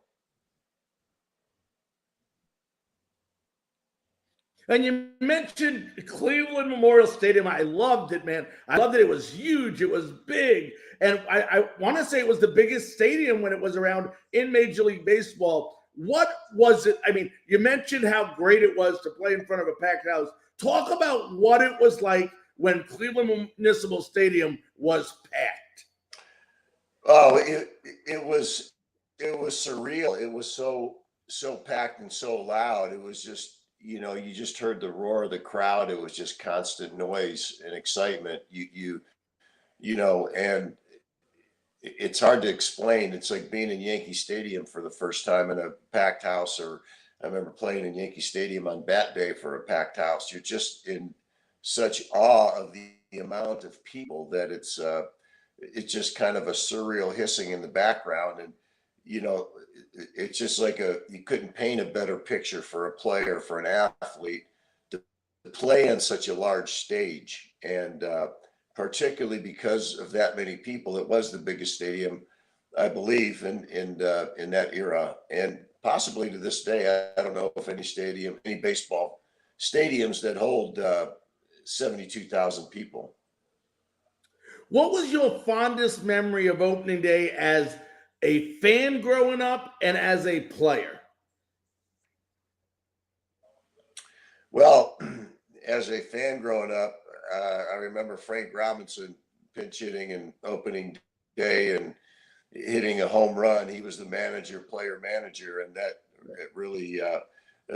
And you mentioned Cleveland Memorial Stadium. I loved it, man. I loved it. It was huge. It was big. And I want to say it was the biggest stadium when it was around in Major League Baseball. What was it? I mean, you mentioned how great it was to play in front of a packed house. Talk about what it was like when Cleveland Municipal Stadium was packed. Oh, it was surreal. It was so packed and so loud. It was just, you just heard the roar of the crowd. It was just constant noise and excitement. And it's hard to explain. It's like being in Yankee Stadium for the first time in a packed house, or I remember playing in Yankee Stadium on bat day for a packed house. You're just in such awe of the amount of people that it's just kind of a surreal hissing in the background. And, it's just like you couldn't paint a better picture for a player, for an athlete to play on such a large stage. And particularly because of that many people, it was the biggest stadium, I believe, in that era. And possibly to this day, I don't know if any baseball stadiums that hold 72,000 people. What was your fondest memory of opening day as a fan growing up and as a player? Well, as a fan growing up, I remember Frank Robinson pinch hitting and opening day and hitting a home run. He was the player manager, and that it really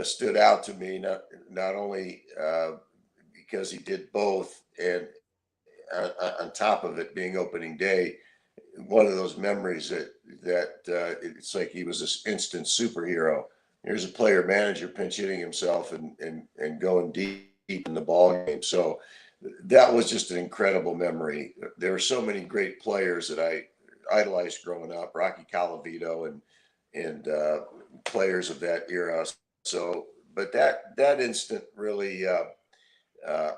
stood out to me, not only because he did both, and on top of it being opening day, one of those memories that it's like he was this instant superhero. Here's a player manager pinch hitting himself and going deep in the ball game. So that was just an incredible memory. There were so many great players that I idolized growing up, Rocky Colavito and players of that era. So, but that instant really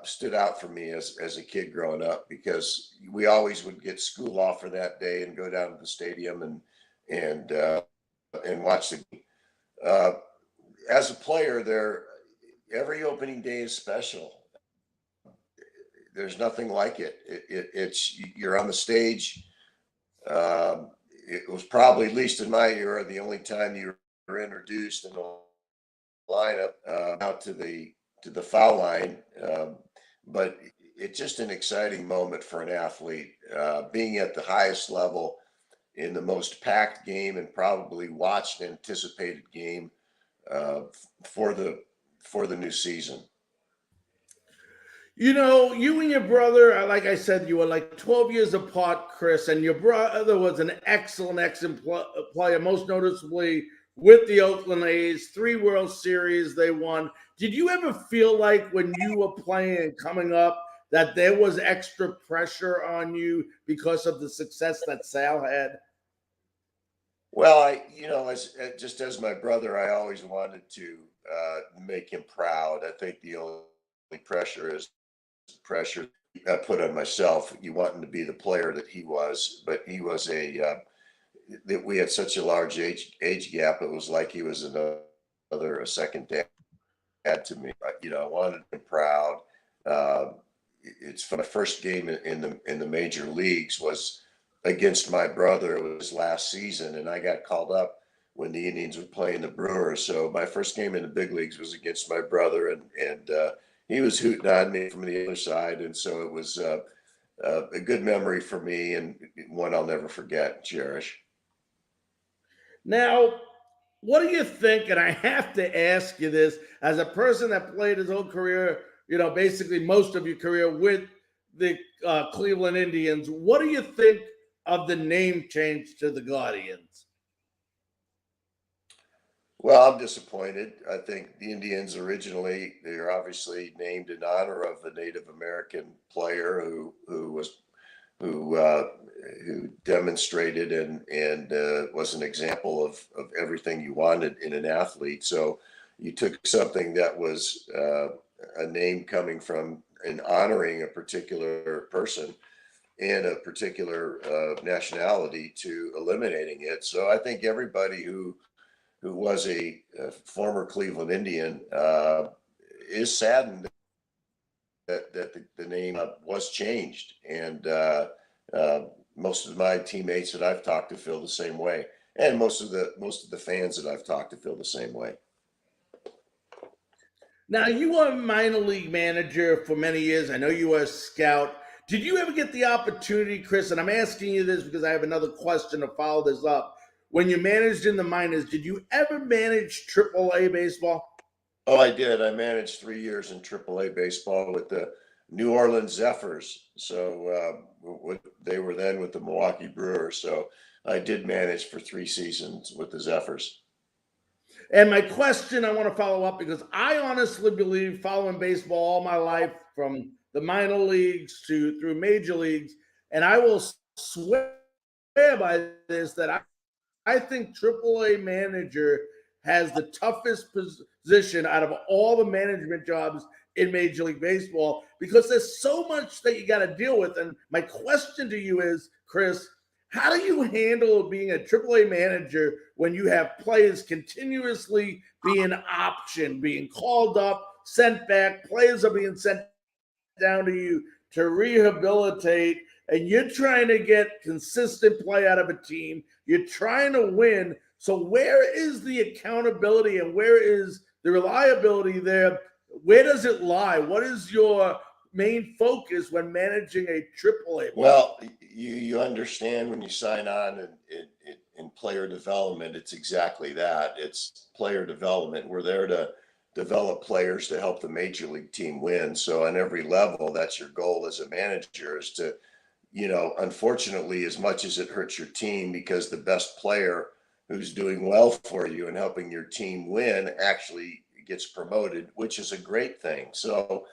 stood out for me as a kid growing up, because we always would get school off for that day and go down to the stadium and watch the game. As a player, every opening day is special. There's nothing like it. It's you're on the stage. It was probably, at least in my era, the only time you were introduced in the lineup out to the foul line. But it's just an exciting moment for an athlete, being at the highest level in the most packed game and probably watched and anticipated game for the new season. You and your brother, like I said, you were like 12 years apart, Chris, and your brother was an excellent player, most noticeably with the Oakland A's, 3 World Series they won. Did you ever feel like when you were playing and coming up that there was extra pressure on you because of the success that Sal had? Well, as my brother, I always wanted to make him proud. I think the only pressure is pressure I put on myself. You want him to be the player that he was, but he was that we had such a large age gap. It was like he was a second dad to me. I wanted him proud. It's my first game in the major leagues was against my brother. It was last season, and I got called up when the Indians were playing the Brewers. So my first game in the big leagues was against my brother, and he was hooting on me from the other side. And so it was a good memory for me, and one I'll never forget and cherish. Now, what do you think? And I have to ask you this, as a person that played his whole career, basically most of your career with the Cleveland Indians, what do you think of the name change to the Guardians? Well, I'm disappointed. I think the Indians originally, they were obviously named in honor of a Native American player who was who demonstrated and was an example of everything you wanted in an athlete. So you took something that was a name coming from and honoring a particular person and a particular nationality to eliminating it. So I think everybody who was a former Cleveland Indian is saddened that the name was changed. And most of my teammates that I've talked to feel the same way. And most of the fans that I've talked to feel the same way. Now, you were a minor league manager for many years. I know you were a scout. Did you ever get the opportunity, Chris, and I'm asking you this because I have another question to follow this up. When you managed in the minors, did you ever manage AAA baseball? Oh, I did. I managed 3 years in AAA baseball with the New Orleans Zephyrs. So they were then with the Milwaukee Brewers. So I did manage for 3 seasons with the Zephyrs. And my question I want to follow up, because I honestly believe, following baseball all my life from the minor leagues through major leagues, and I will swear by this, that I think AAA manager has the toughest position out of all the management jobs in Major League Baseball, because there's so much that you got to deal with. And my question to you is, Chris, how do you handle being a AAA manager when you have players continuously being optioned, being called up, sent back, players are being sent down to you to rehabilitate, and you're trying to get consistent play out of a team, you're trying to win. So where is the accountability and where is the reliability there? Where does it lie? What is your main focus when managing a AAA? Well, you understand when you sign on in player development, it's exactly that. It's player development. We're there to develop players to help the major league team win. So on every level, that's your goal as a manager, is to, unfortunately, as much as it hurts your team, because the best player who's doing well for you and helping your team win actually gets promoted, which is a great thing. So,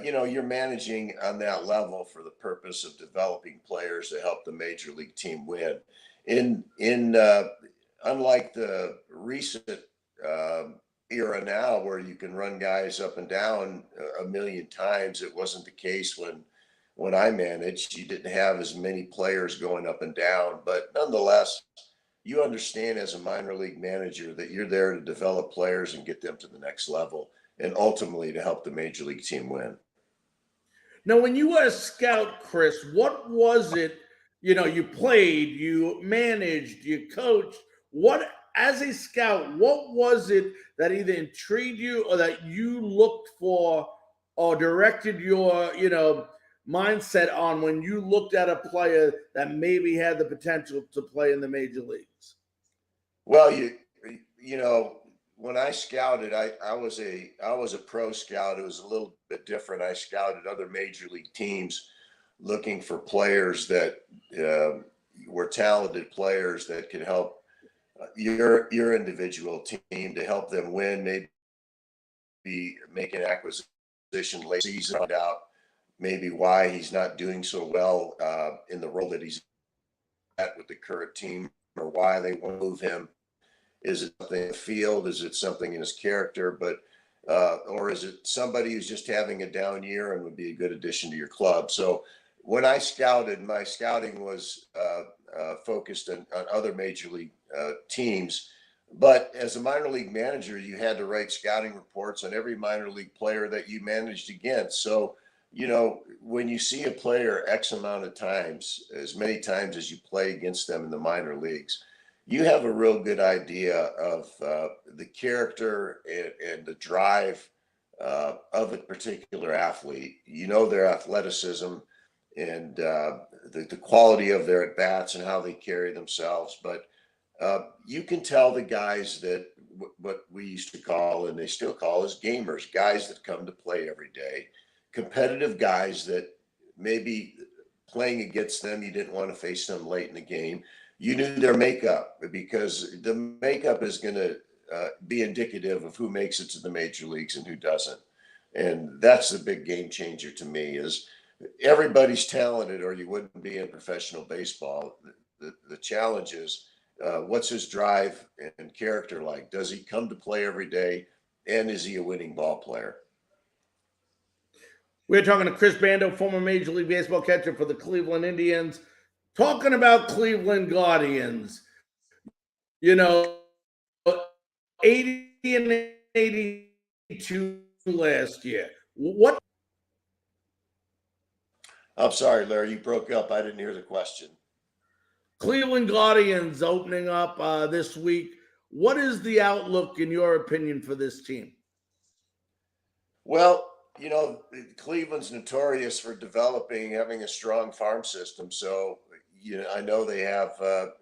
you're managing on that level for the purpose of developing players to help the major league team win. Unlike the recent era now, where you can run guys up and down a million times, it wasn't the case when I managed. You didn't have as many players going up and down, but nonetheless, you understand as a minor league manager that you're there to develop players and get them to the next level, and ultimately to help the major league team win. Now, when you were a scout, Chris, what was it, you played, you managed, you coached, as a scout, what was it that either intrigued you or that you looked for or directed your, mindset on when you looked at a player that maybe had the potential to play in the major leagues? Well, when I scouted, I was a pro scout. It was a little bit different. I scouted other major league teams looking for players that were talented players that could help your individual team to help them win, maybe make an acquisition late season, find out maybe why he's not doing so well in the role that he's at with the current team, or why they want to move him. Is it something in the field? Is it something in his character? Or is it somebody who's just having a down year and would be a good addition to your club? So when I scouted, my scouting was focused on other major league teams. But as a minor league manager, you had to write scouting reports on every minor league player that you managed against. So, when you see a player X amount of times, as many times as you play against them in the minor leagues, you have a real good idea of the character and the drive of a particular athlete. Their athleticism and the quality of their at-bats and how they carry themselves. But you can tell the guys that what we used to call, and they still call, as gamers, guys that come to play every day, competitive guys that maybe playing against them, you didn't want to face them late in the game. You knew their makeup, because the makeup is going to be indicative of who makes it to the major leagues and who doesn't. And that's the big game changer to me, is everybody's talented or you wouldn't be in professional baseball. The challenge is, what's his drive and character like? Does he come to play every day? And is he a winning ball player? We're talking to Chris Bando, former Major League Baseball catcher for the Cleveland Indians, talking about Cleveland Guardians. 80 and 82 last year. What? I'm sorry, Larry, you broke up. I didn't hear the question. Cleveland Guardians opening up this week. What is the outlook, in your opinion, for this team? Well, Cleveland's notorious for having a strong farm system. So, I know they have a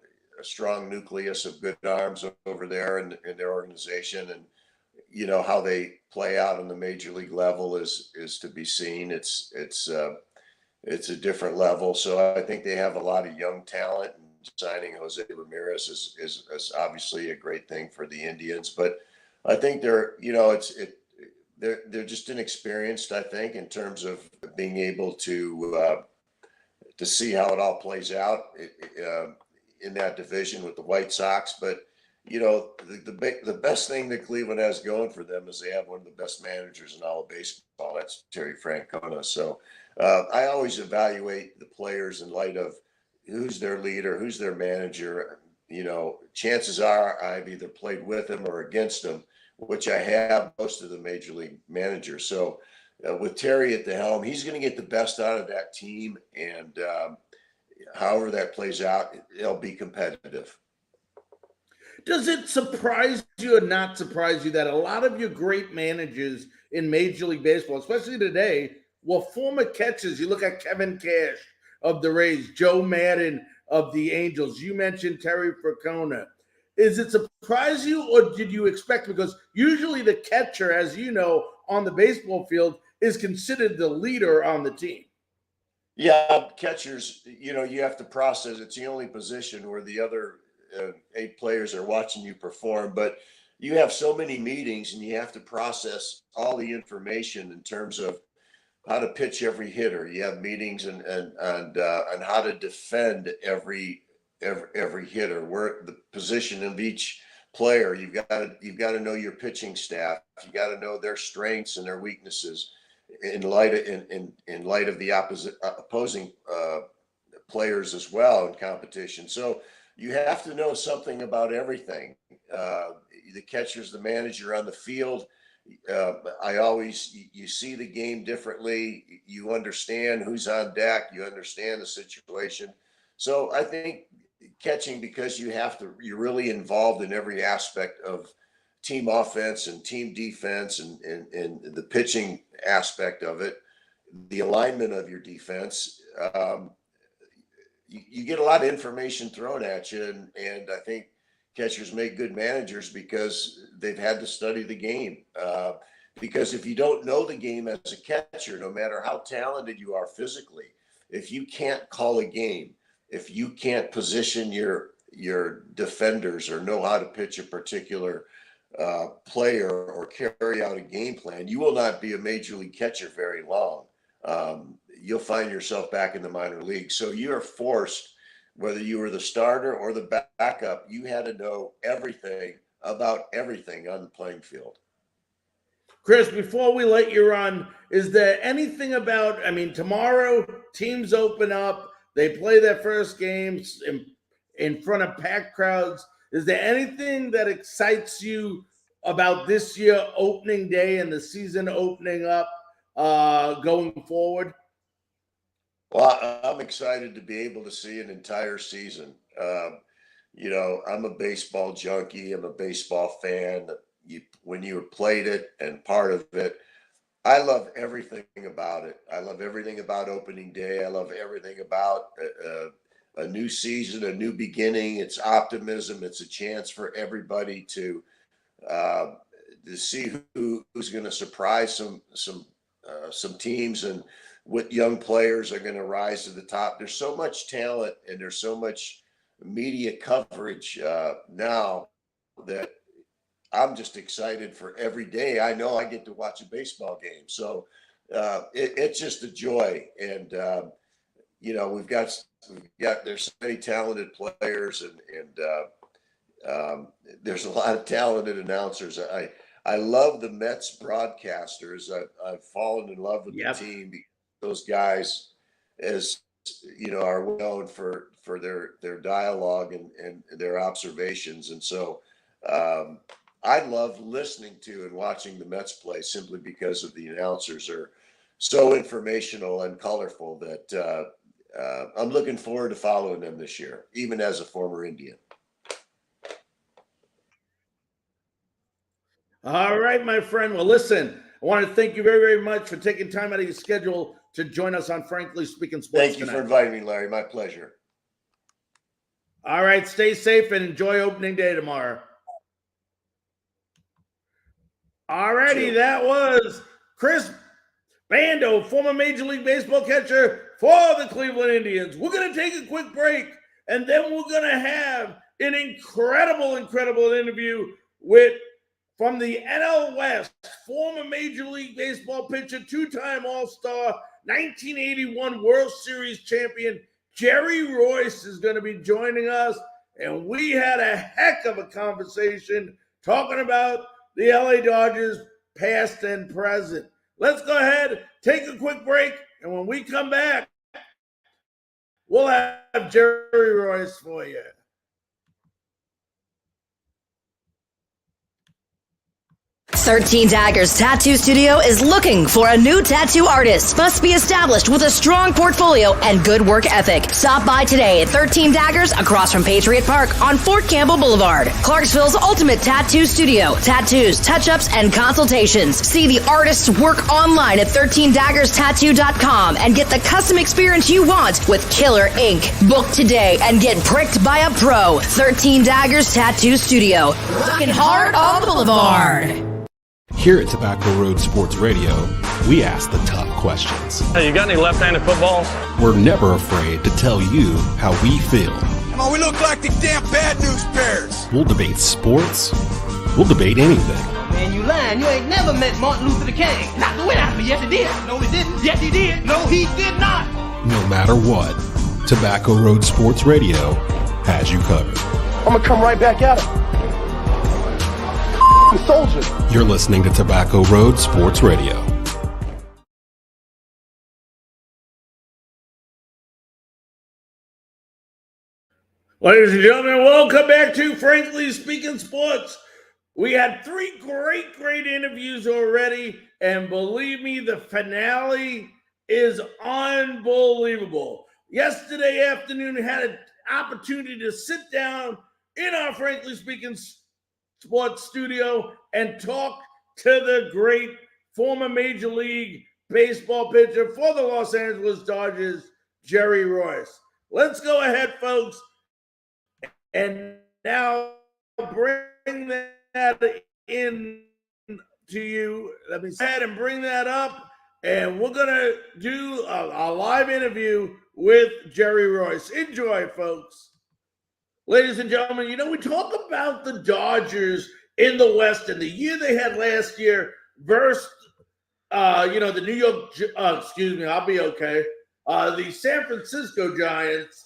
strong nucleus of good arms over there in their organization, and how they play out on the major league level is to be seen. It's a different level. So I think they have a lot of young talent, and signing Jose Ramirez is obviously a great thing for the Indians. But I think they're just inexperienced, I think, in terms of being able to see how it all plays out in that division with the White Sox. But the best thing that Cleveland has going for them is they have one of the best managers in all of baseball. That's Terry Francona. So I always evaluate the players in light of who's their leader, who's their manager. Chances are I've either played with him or against him, which I have most of the major league managers. So with Terry at the helm, he's going to get the best out of that team. And however that plays out, it'll be competitive. Does it surprise you or not surprise you that a lot of your great managers in Major League Baseball, especially today, were former catchers? You look at Kevin Cash of the Rays, Joe Madden of the Angels. You mentioned Terry Francona. Is it surprise you, or did you expect? Because usually the catcher, as you know, on the baseball field is considered the leader on the team. Yeah, catchers, you have to process. It's the only position where the other 8 players are watching you perform, but you have so many meetings and you have to process all the information in terms of how to pitch every hitter. You have meetings and how to defend every hitter, where the position of each player. You've got to know your pitching staff. You got to know their strengths and their weaknesses in light of the opposing players as well in competition. So you have to know something about everything. The catcher's the manager on the field. You see the game differently. You understand who's on deck. You understand the situation. So I think catching, because you're really involved in every aspect of team offense and team defense and the pitching aspect of it, the alignment of your defense. You get a lot of information thrown at you, and I think catchers make good managers because they've had to study the game. Because if you don't know the game as a catcher, no matter how talented you are physically, if you can't call a game, if you can't position your defenders or know how to pitch a particular player or carry out a game plan, you will not be a major league catcher very long. You'll find yourself back in the minor leagues. So you are forced, whether you were the starter or the backup, you had to know everything about everything on the playing field. Chris, before we let you run, is there anything about, tomorrow teams open up, they play their first games in front of packed crowds. Is there anything that excites you about this year opening day and the season opening up going forward? Well, I'm excited to be able to see an entire season. I'm a baseball junkie. I'm a baseball fan. When you played it and part of it, I love everything about it. I love everything about opening day. I love everything about a new season, a new beginning. It's optimism. It's a chance for everybody to see who's going to surprise some teams and what young players are going to rise to the top. There's so much talent and there's so much media coverage now that I'm just excited for every day. I know I get to watch a baseball game. So it's just a joy. And, we've got there's so many talented players and there's a lot of talented announcers. I love the Mets broadcasters. I've fallen in love with the team because those guys, as are known for their dialogue and their observations. And so I love listening to and watching the Mets play simply because of the announcers are so informational and colorful that I'm looking forward to following them this year, even as a former Indian. All right, my friend. Well, listen, I want to thank you very, very much for taking time out of your schedule to join us on Frankly Speaking Sports. Thank you for inviting me, Larry. My pleasure. All right, stay safe and enjoy opening day tomorrow. All righty, that was Chris Bando, former Major League Baseball catcher for the Cleveland Indians. We're going to take a quick break, and then we're going to have an incredible interview from the NL West, former Major League Baseball pitcher, two-time All-Star, 1981 World Series champion, Jerry Royce is going to be joining us. And we had a heck of a conversation talking about the LA Dodgers past and present. Let's go ahead, take a quick break, and when we come back, we'll have Jerry Royce for you. 13 Daggers Tattoo Studio is looking for a new tattoo artist. Must be established with a strong portfolio and good work ethic. Stop by today at 13 Daggers across from Patriot Park on Fort Campbell Boulevard. Clarksville's ultimate tattoo studio. Tattoos, touch-ups, and consultations. See the artist's work online at 13daggerstattoo.com and get the custom experience you want with killer ink. Book today and get pricked by a pro. 13 Daggers Tattoo Studio. Rockin' hard on the boulevard. Here at Tobacco Road Sports Radio, we ask the tough questions. Hey, you got any left-handed footballs? We're never afraid to tell you how we feel. Come on, we look like the damn bad news bears. We'll debate sports. We'll debate anything. Man, you lying. You ain't never met Martin Luther King. Not the way out of me. Yes, he did. No, he didn't. Yes, he did. No, he did not. No matter what, Tobacco Road Sports Radio has you covered. I'm going to come right back at him. Soldier. You're listening to Tobacco Road Sports Radio. Ladies and gentlemen, welcome back to Frankly Speaking Sports. We had three great interviews already, and believe me, the finale is unbelievable. Yesterday afternoon, we had an opportunity to sit down in our Frankly Speaking Sports studio and talk to the great former Major League Baseball pitcher for the Los Angeles Dodgers, Jerry Royce. Let's go ahead, folks, and now bring that in to you. Let me go ahead and bring that up, and we're going to do a live interview with Jerry Royce. Enjoy, folks. Ladies and gentlemen, we talk about the Dodgers in the West and the year they had last year versus, the New York, I'll be okay. The San Francisco Giants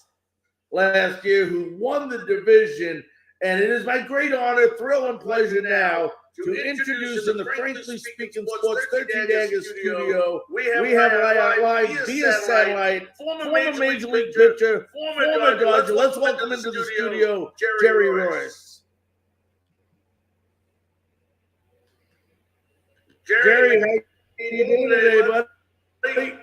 last year who won the division. And it is my great honor, thrill, and pleasure now to introduce in the Frankly Speaking Sports 13 Daggers studio, we have live via satellite, former Major League pitcher, former Dodger. Let's welcome into the studio, Jerry Royce. Jerry, how you doing today, buddy?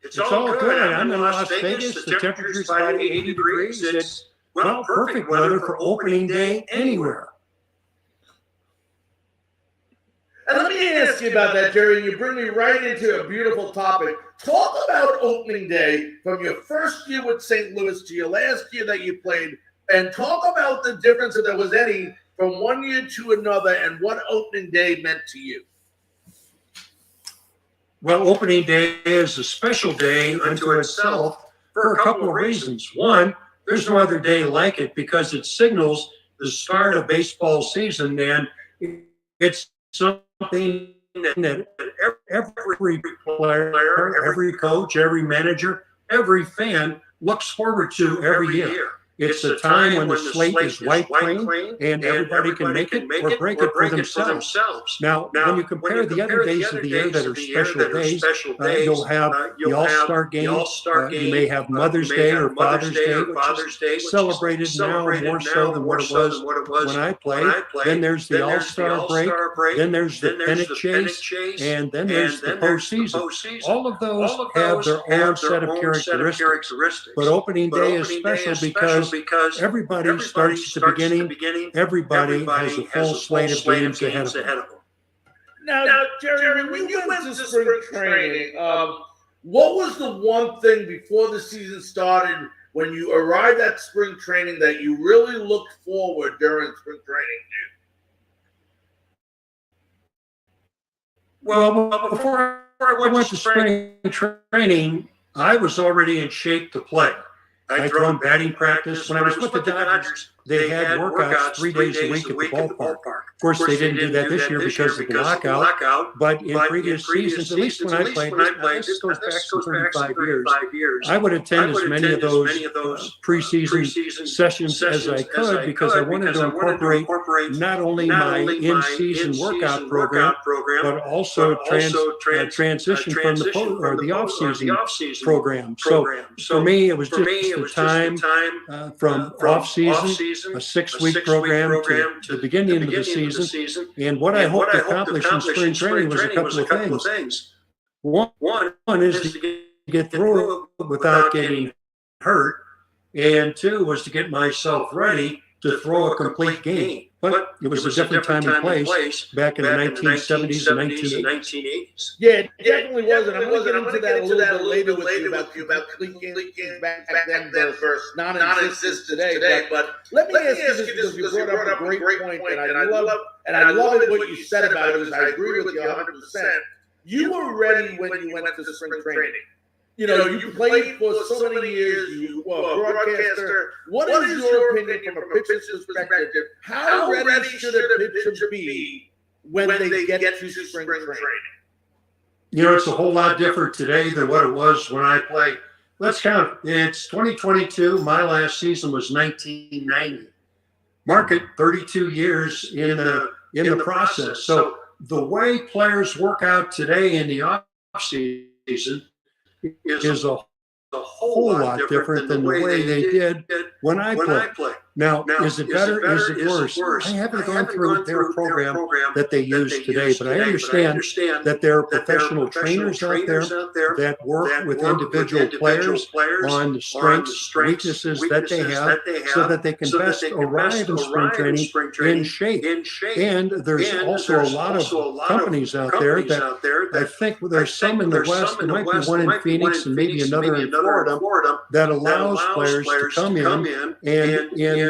It's all good. I'm in Las Vegas. The temperature's about 80 degrees. It's, perfect weather for opening day anywhere. And let me ask you about that, Jerry. You bring me right into a beautiful topic. Talk about opening day from your first year with St. Louis to your last year that you played, and talk about the difference, if there was any, from one year to another and what opening day meant to you. Well, opening day is a special day unto itself for a couple of reasons. One, there's no other day like it because it signals the start of baseball season, and it's something that every player, every coach, every manager, every fan looks forward to every year. It's a time when the slate is wiped clean and everybody can make it or break it for themselves. Now, when you compare the other days of the year that are special days, you'll have the All-Star game. You may have Mother's Day or Father's Day, which is celebrated now more so than what it was when I played. Then there's the All-Star break. Then there's the pennant chase. And then there's the postseason. All of those have their own set of characteristics. But opening day is special because everybody starts at the beginning. Everybody has a full slate of games ahead of them. Now, Jerry, when you went to spring training, what was the one thing before the season started when you arrived at spring training that you really looked forward during spring training? Well, before I went to spring training, I was already in shape to play. I'd thrown batting practice. When I was with the Dodgers, they had workouts 3 days a week at the ballpark. Of course, they didn't do that this year because of the lockout. But in previous seasons, at least when I played, this goes back to 35 years, I would attend as many of those preseason sessions as I could because I wanted to incorporate not only my in-season workout program, but also transition from the off-season program. So for me, it was just the time from off-season, a 6-week program to the beginning of the season. And what I hope to accomplish in spring training was a couple of things. One is to get through it without getting hurt. And two was to get myself ready to throw a complete game. But it was a different time and place back in the 1970s and 1980s. Yeah, it definitely was. And I'm going to get into that a little bit later with you about complete games back then versus non-existent today. But let me ask you this because you brought up a great point, and I love it what you said about it. Because I agree with you 100%. You were ready when you went to spring training. You know, you played for so many years. You were a broadcaster. What is your opinion from a pitcher's perspective? How ready should a pitcher be when they get to spring training? You know, it's a whole lot different today than what it was when I played. Let's count. It's 2022. My last season was 1990. Mark it, 32 years in the process. So the way players work out today in the off season is a whole lot different than the way they did when I played. Now, is it better? Is it worse? I haven't gone through their program that they use today, but I understand that there are professional trainers out there that work with individual players on the strengths, weaknesses that they have so that they can best arrive in spring training in shape. And there's also a lot of companies out there that I think there's some in the West, there might be one in Phoenix and maybe another in Florida that allows players to come in and in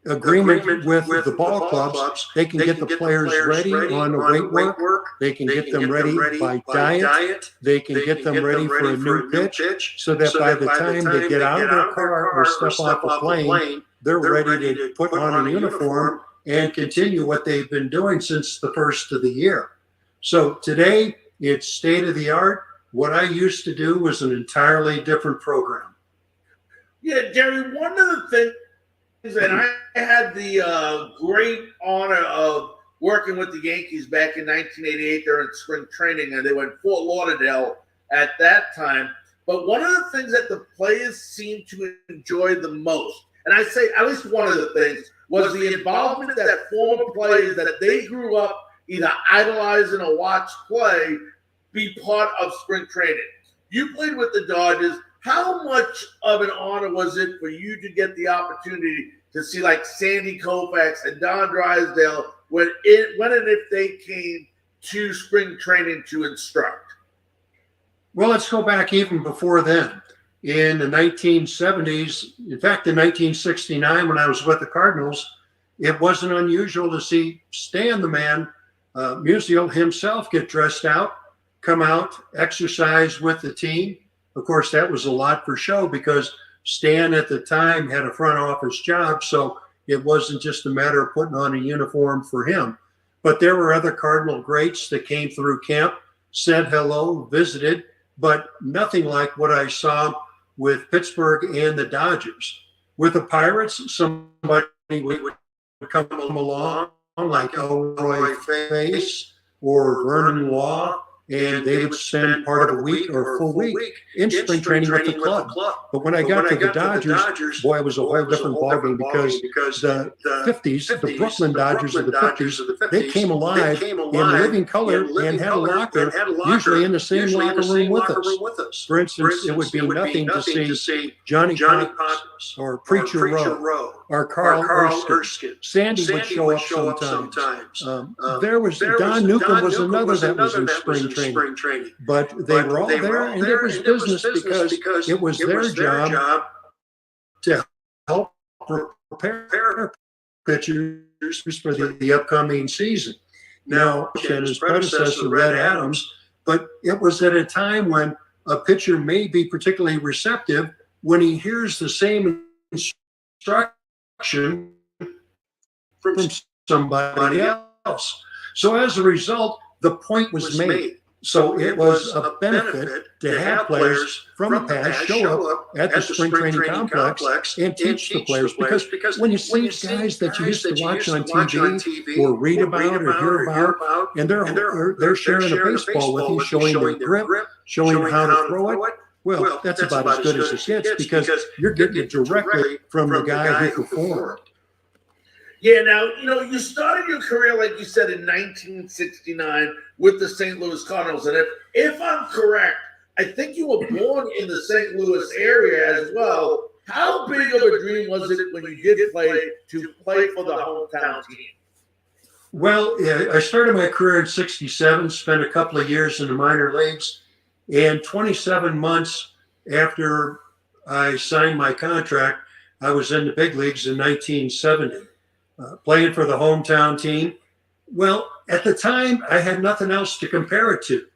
agreement with the ball clubs, they can get the players ready on the weight work. They can get them ready by diet. They can get them ready for a new pitch so that by the time they get out of their car or step off a plane, they're ready to put on a uniform and continue what they've been doing since the first of the year. So today, it's state of the art. What I used to do was an entirely different program. Yeah, Jerry, one of the things, and I had the great honor of working with the Yankees back in 1988 during spring training, and they went Fort Lauderdale at that time. But one of the things that the players seemed to enjoy the most, and I say at least one of the things, was the involvement that former players that they grew up either idolizing or watched play be part of spring training. You played with the Dodgers. How much of an honor was it for you to get the opportunity to see like Sandy Koufax and Don Drysdale when and if they came to spring training to instruct? Well, let's go back even before then. In the 1970s, in fact, in 1969, when I was with the Cardinals, it wasn't unusual to see Stan the Man Musial himself get dressed out, come out, exercise with the team. Of course, that was a lot for show because Stan at the time had a front office job, so it wasn't just a matter of putting on a uniform for him. But there were other Cardinal greats that came through camp. said hello, visited, but nothing like what I saw with Pittsburgh and the Dodgers. With the Pirates, somebody would come along like Elroy Face or Vernon Law, and they would spend part of a week or a full week in spring training with the club. But when I got to the Dodgers, boy, it was a whole different ballgame because the 50s, the Brooklyn Dodgers of the 50s, they came alive in living color and had a locker, usually in the same locker room with us. For instance, it would be nothing to see Johnny Potts or Preacher Rowe or Carl Erskine. Sandy would show up sometimes. There was Don Newcomb was another that was in spring training. But they were all there, and it was business because it was their job to help prepare pitchers for the upcoming season. Now, and his predecessor, Red Adams, but it was at a time when a pitcher may be particularly receptive when he hears the same instruction from somebody else. So as a result, the point was made. So it was a benefit to have players from the past show up at the spring training complex and teach the players. Because when you see guys that you used to watch on TV or read about or hear about, and they're sharing a baseball with you, showing their grip, showing how to throw it, well, that's about as good as it gets because you're getting it directly from the guy who performed. Yeah, now, you started your career, like you said, in 1969 with the St. Louis Cardinals. And if I'm correct, I think you were born in the St. Louis area as well. How big of a dream was it when you did play for the hometown team? Well, I started my career in 67, spent a couple of years in the minor leagues, and 27 months after I signed my contract, I was in the big leagues in 1970. Playing for the hometown team. Well, at the time, I had nothing else to compare it to.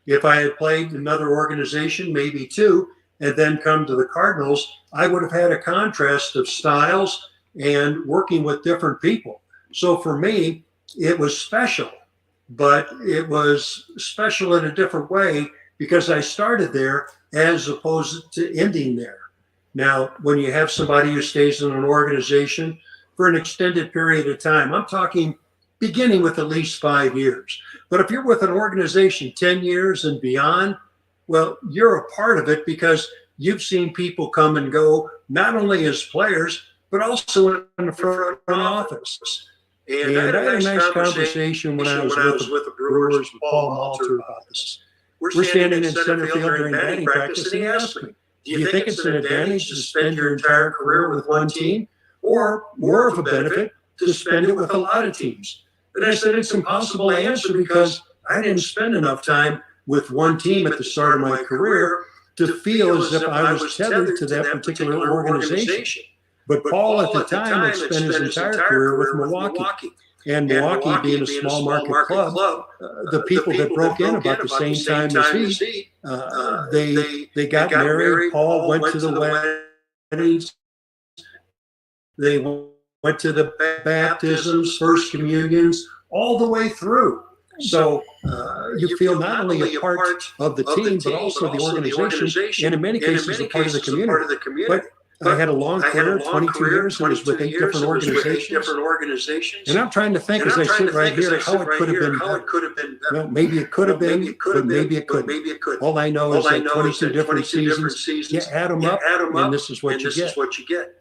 If I had played another organization, maybe two, and then come to the Cardinals, I would have had a contrast of styles and working with different people. So for me, it was special, but it was special in a different way because I started there as opposed to ending there. Now, when you have somebody who stays in an organization for an extended period of time, I'm talking beginning with at least 5 years. But if you're with an organization 10 years and beyond, well, you're a part of it because you've seen people come and go, not only as players, but also in the front office. And I had a nice conversation when I was with the Brewers with Paul Malter about this. We're standing in center field during batting practice, and he asked me, do you think it's an advantage to spend your entire career with one team, or more of a benefit to spend it with a lot of teams? And I said, it's impossible to answer because I didn't spend enough time with one team at the start of my career to feel as if I was tethered to that particular organization. But Paul at the time had spent his entire career with Milwaukee. And Milwaukee being a small market club, the people that broke in about the same time as he, they got married. Paul went to the weddings. They went to the baptisms, first communions, all the way through. So you feel not only a part of the team, but also the organization, and in many cases a part of the community. But I had a long career, 22 years, and was with 8 different organizations. And I'm trying to think as I sit right here how it could have been better. Well, maybe it could have been, but maybe it couldn't. All I know is that 22 different seasons, you add them up, and this is what you get.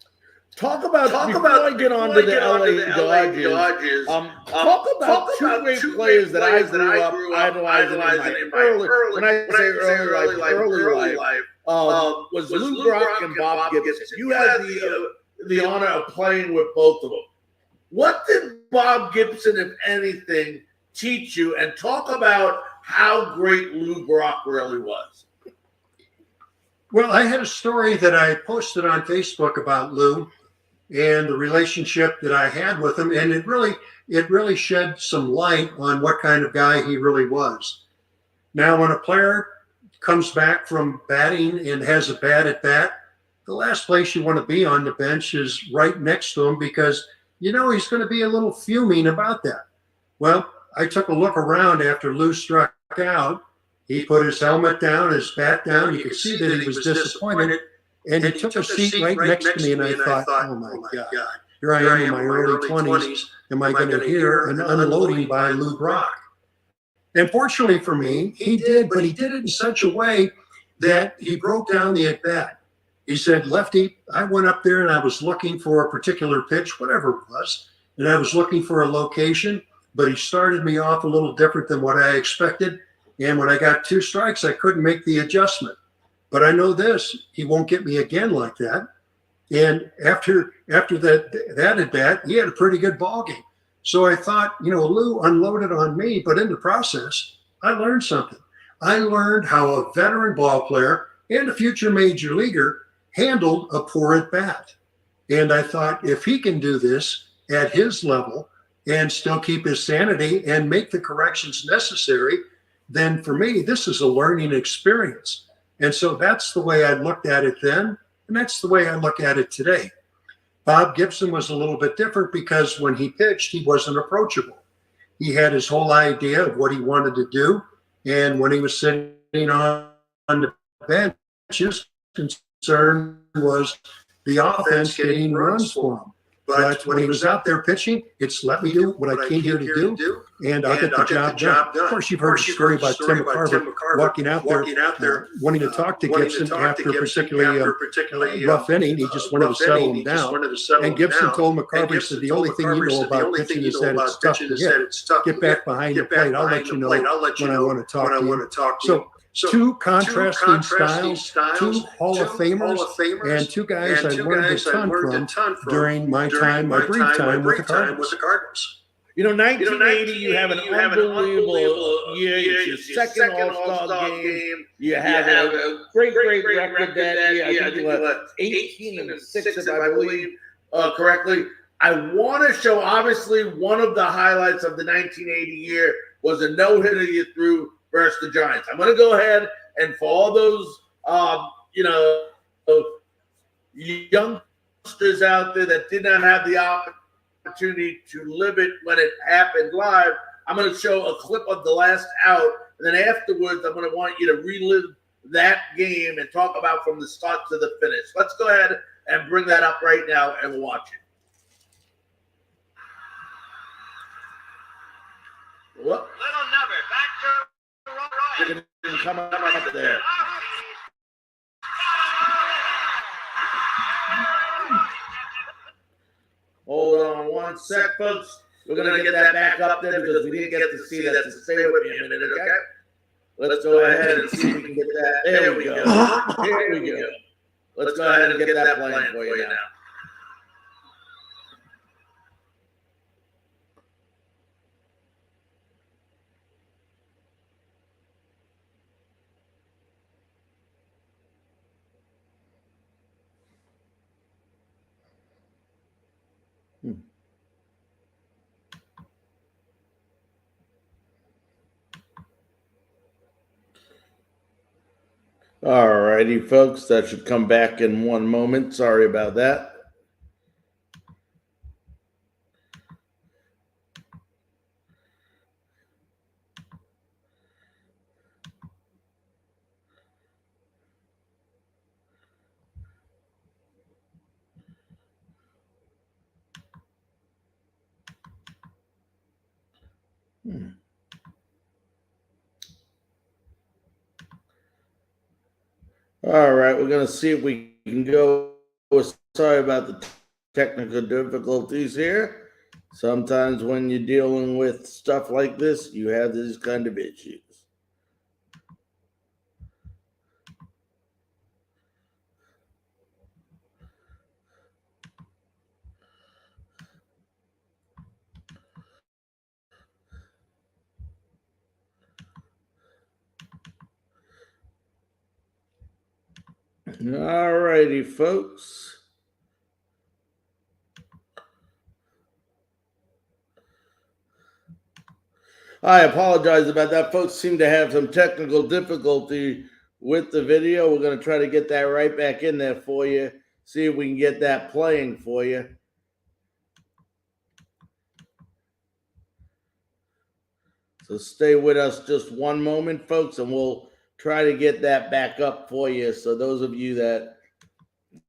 Talk about before I get on to the LA Dodgers. Talk about two great players that I grew up idolizing in my early, when I say early life, was Lou Brock and Bob Gibson. You had the honor of playing with both of them. What did Bob Gibson, if anything, teach you? And talk about how great Lou Brock really was. Well, I had a story that I posted on Facebook about Lou and the relationship that I had with him, and it really shed some light on what kind of guy he really was. Now, when a player comes back from batting and has a bad at bat, the last place you want to be on the bench is right next to him because you know he's going to be a little fuming about that. Well, I took a look around after Lou struck out, He put his helmet down, his bat down. You could see that he was disappointed. And he took a seat right next to me, and I thought, oh, my God. Here I am in my early 20s. Am I going to hear an unloading by Lou Brock? And fortunately for me, he did, but he did it in such a way that he broke down the at-bat. He said, Lefty, I went up there and I was looking for a particular pitch, whatever it was, and I was looking for a location, but he started me off a little different than what I expected. And when I got 2 strikes, I couldn't make the adjustment. But I know this, he won't get me again like that. And after that at bat, he had a pretty good ball game. So I thought, Lou unloaded on me, but in the process, I learned something. I learned how a veteran ball player and a future major leaguer handled a poor at bat. And I thought, if he can do this at his level and still keep his sanity and make the corrections necessary, then for me, this is a learning experience. And so that's the way I looked at it then, and that's the way I look at it today. Bob Gibson was a little bit different because when he pitched, he wasn't approachable. He had his whole idea of what he wanted to do, and when he was sitting on the bench, his concern was the offense getting runs for him. But when he was out there pitching, it's let me do what I came here to do, and I'll get the job done. Of course, you've heard the story about Tim McCarver walking out there, wanting to talk to Gibson after a particularly rough inning. He just wanted to settle him down. And Gibson told McCarver, he said, the only thing you know about pitching is that it's tough to hit. Get back behind the plate. I'll let you know when I want to talk to you. So 2 contrasting styles, 2 Hall of Famers, and 2 guys I learned a ton from during my brief time with the Cardinals. 1980, you have an unbelievable year. It's your second All-Star game. You have a great record that year. I think you were 18-6, if I believe correctly. I want to show, obviously, one of the highlights of the 1980 year was a no-hitter you threw versus the Giants. I'm going to go ahead and for all those, youngsters out there that did not have the opportunity to live it when it happened live, I'm going to show a clip of the last out, and then afterwards, I'm going to want you to relive that game and talk about from the start to the finish. Let's go ahead and bring that up right now and watch it. Whoop. Little number, back to Come up there. Hold on one sec, folks. We're going to get that back up there because we didn't get to see that. So stay with me a minute, okay? Let's go ahead and see if we can get that. There we go. Here we go. Let's go ahead and get that playing for you now. All righty, folks. That should come back in one moment. Sorry about that. All right, we're going to see if we can go. Sorry about the technical difficulties here. Sometimes when you're dealing with stuff like this, you have these kind of issues. All righty, folks. I apologize about that. Folks seem to have some technical difficulty with the video. We're going to try to get that right back in there for you. See if we can get that playing for you. So stay with us just one moment, folks, and we'll try to get that back up for you. So those of you that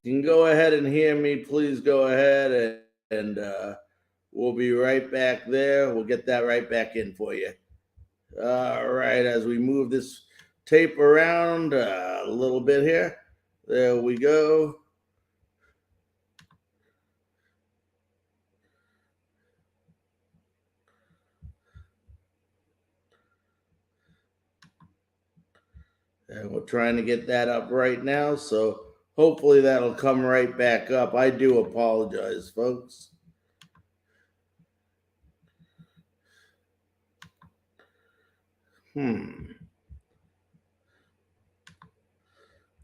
can go ahead and hear me, please go ahead and we'll be right back there. We'll get that right back in for you. All right, as we move this tape around a little bit here. There we go. And we're trying to get that up right now, so hopefully that'll come right back up. I do apologize, folks.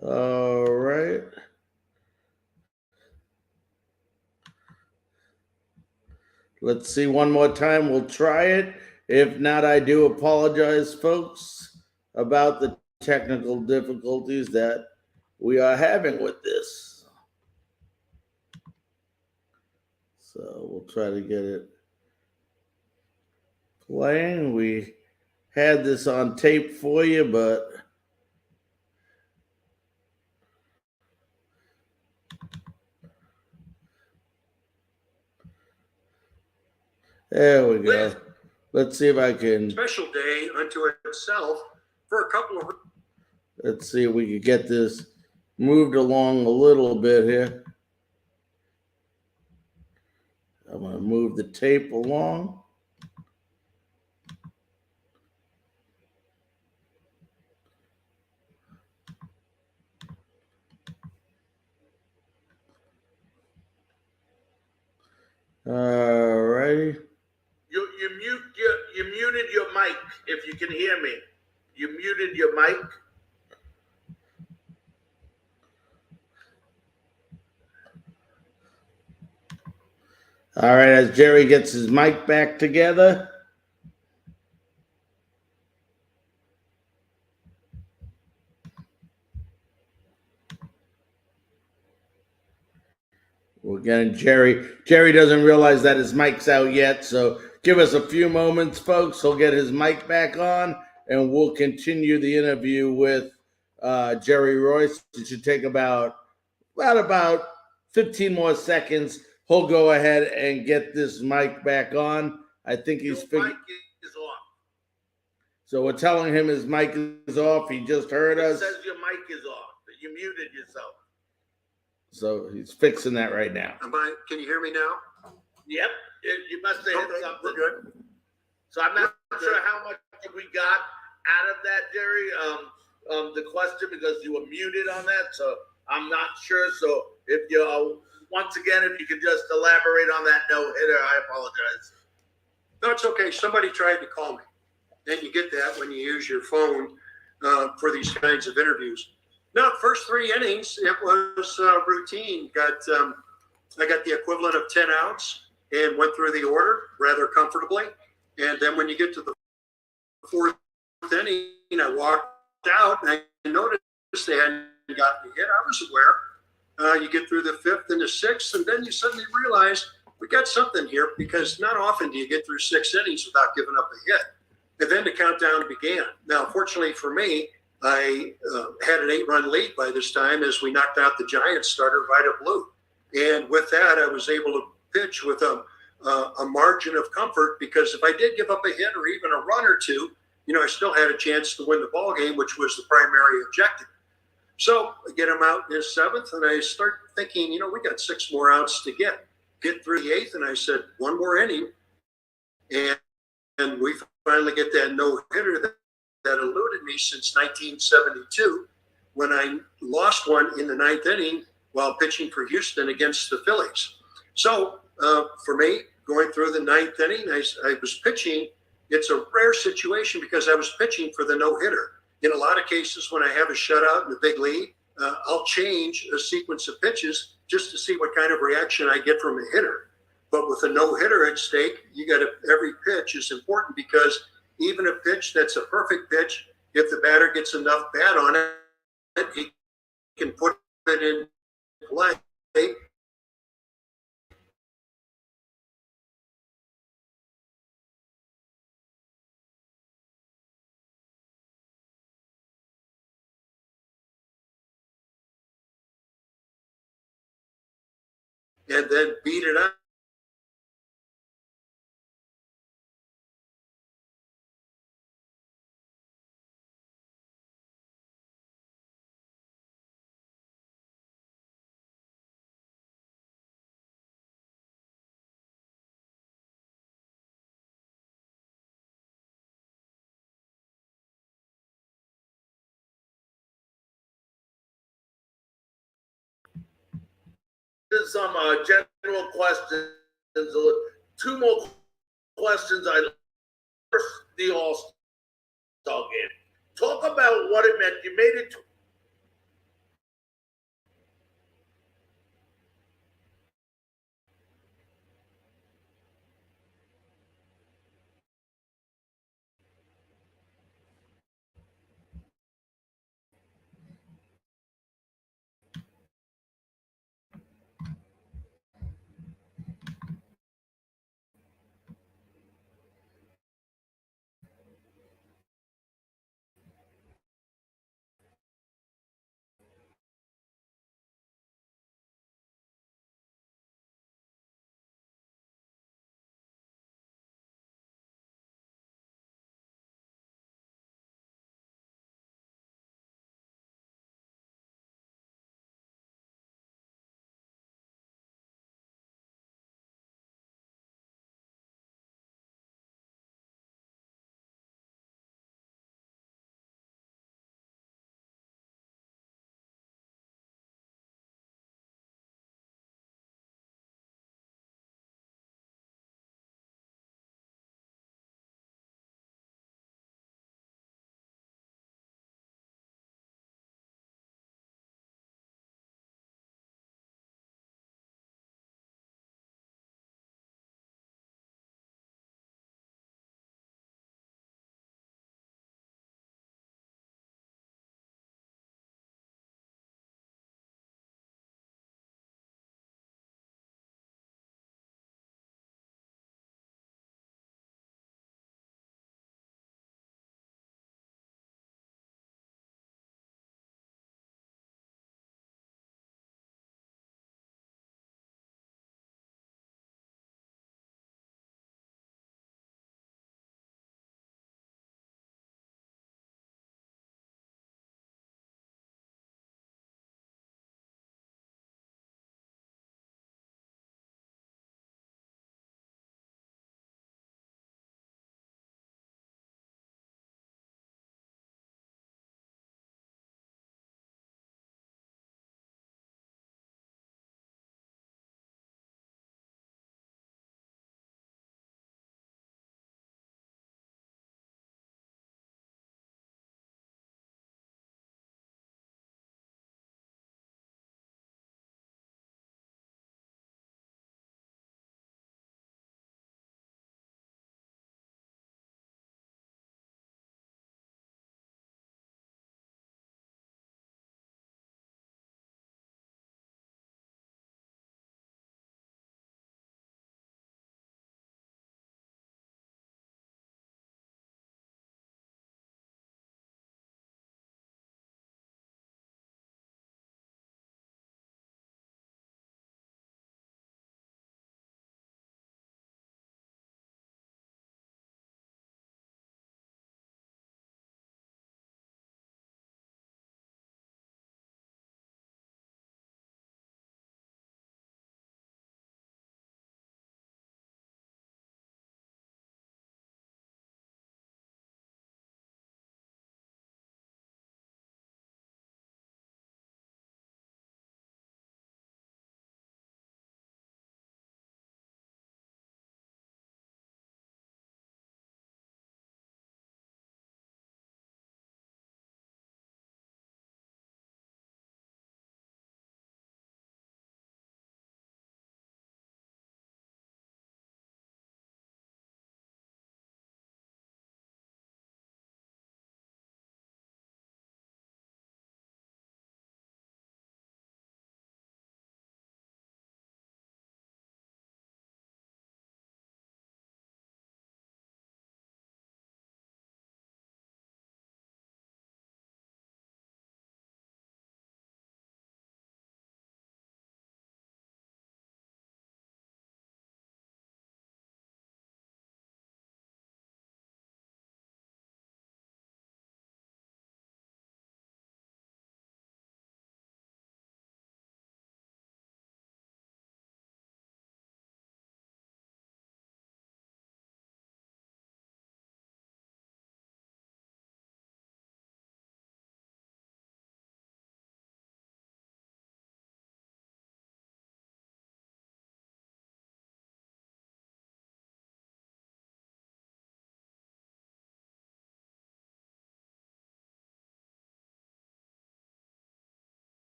All right. Let's see one more time. We'll try it. If not, I do apologize, folks, about the technical difficulties that we are having with this. So we'll try to get it playing. We had this on tape for you, but there we go. Let's see if I can. Special day unto itself for a couple of. Let's see if we can get this moved along a little bit here. I'm going to move the tape along. All righty. You muted your mic. If you can hear me, you muted your mic. All right, as Jerry gets his mic back together. We're getting Jerry. Jerry doesn't realize that his mic's out yet, so give us a few moments, folks. He'll get his mic back on, and we'll continue the interview with Jerry Royce. It should take about 15 more seconds. He'll go ahead and get this mic back on. I think he's figured. Mic is off. So we're telling him his mic is off. He just heard us. It says your mic is off. You muted yourself. So he's fixing that right now. Can you hear me now? Yep. You must have hit something. We're good. So I'm not sure how much we got out of that, Jerry. The question, because you were muted on that, so I'm not sure. So if you once again, if you could just elaborate on that no-hitter, I apologize. No, it's okay. Somebody tried to call me. And you get that when you use your phone for these kinds of interviews. No, first 3 innings, it was routine. I got the equivalent of 10 outs and went through the order rather comfortably. And then when you get to the 4th inning, I walked out and I noticed they hadn't gotten a hit. I was aware. You get through the 5th and the 6th, and then you suddenly realize we got something here, because not often do you get through 6 innings without giving up a hit. And then the countdown began. Now, fortunately for me, I had an 8-run lead by this time as we knocked out the Giants starter, Vida Blue. And with that, I was able to pitch with a margin of comfort, because if I did give up a hit or even a run or two, I still had a chance to win the ball game, which was the primary objective. So I get him out in his 7th, and I start thinking, we got 6 more outs to get through the 8th. And I said, 1 more inning. And we finally get that no-hitter that eluded me since 1972, when I lost one in the 9th inning while pitching for Houston against the Phillies. So for me, going through the 9th inning, I was pitching. It's a rare situation because I was pitching for the no-hitter. In a lot of cases, when I have a shutout and a big lead, I'll change a sequence of pitches just to see what kind of reaction I get from a hitter. But with a no-hitter at stake, every pitch is important, because even a pitch that's a perfect pitch, if the batter gets enough bat on it, he can put it in play and then beat it up. Some general questions. Two more questions. First, the All-Star game. Talk about what it meant. You made it to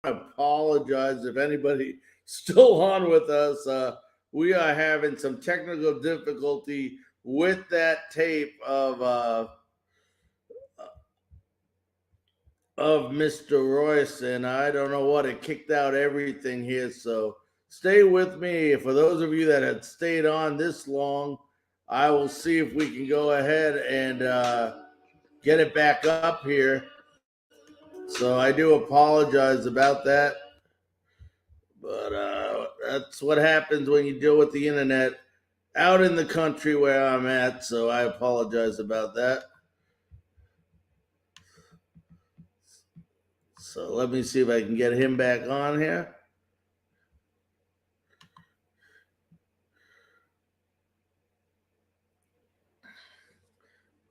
apologize if anybody still on with us. We are having some technical difficulty with that tape of Mr. Royce, and I don't know what, it kicked out everything here. So stay with me. For those of you that had stayed on this long, I will see if we can go ahead and get it back up here. So I do apologize about that. But that's what happens when you deal with the internet out in the country where I'm at. So I apologize about that. So let me see if I can get him back on here.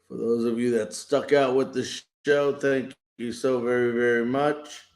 For those of you that stuck out with the show, thank you so very, very much.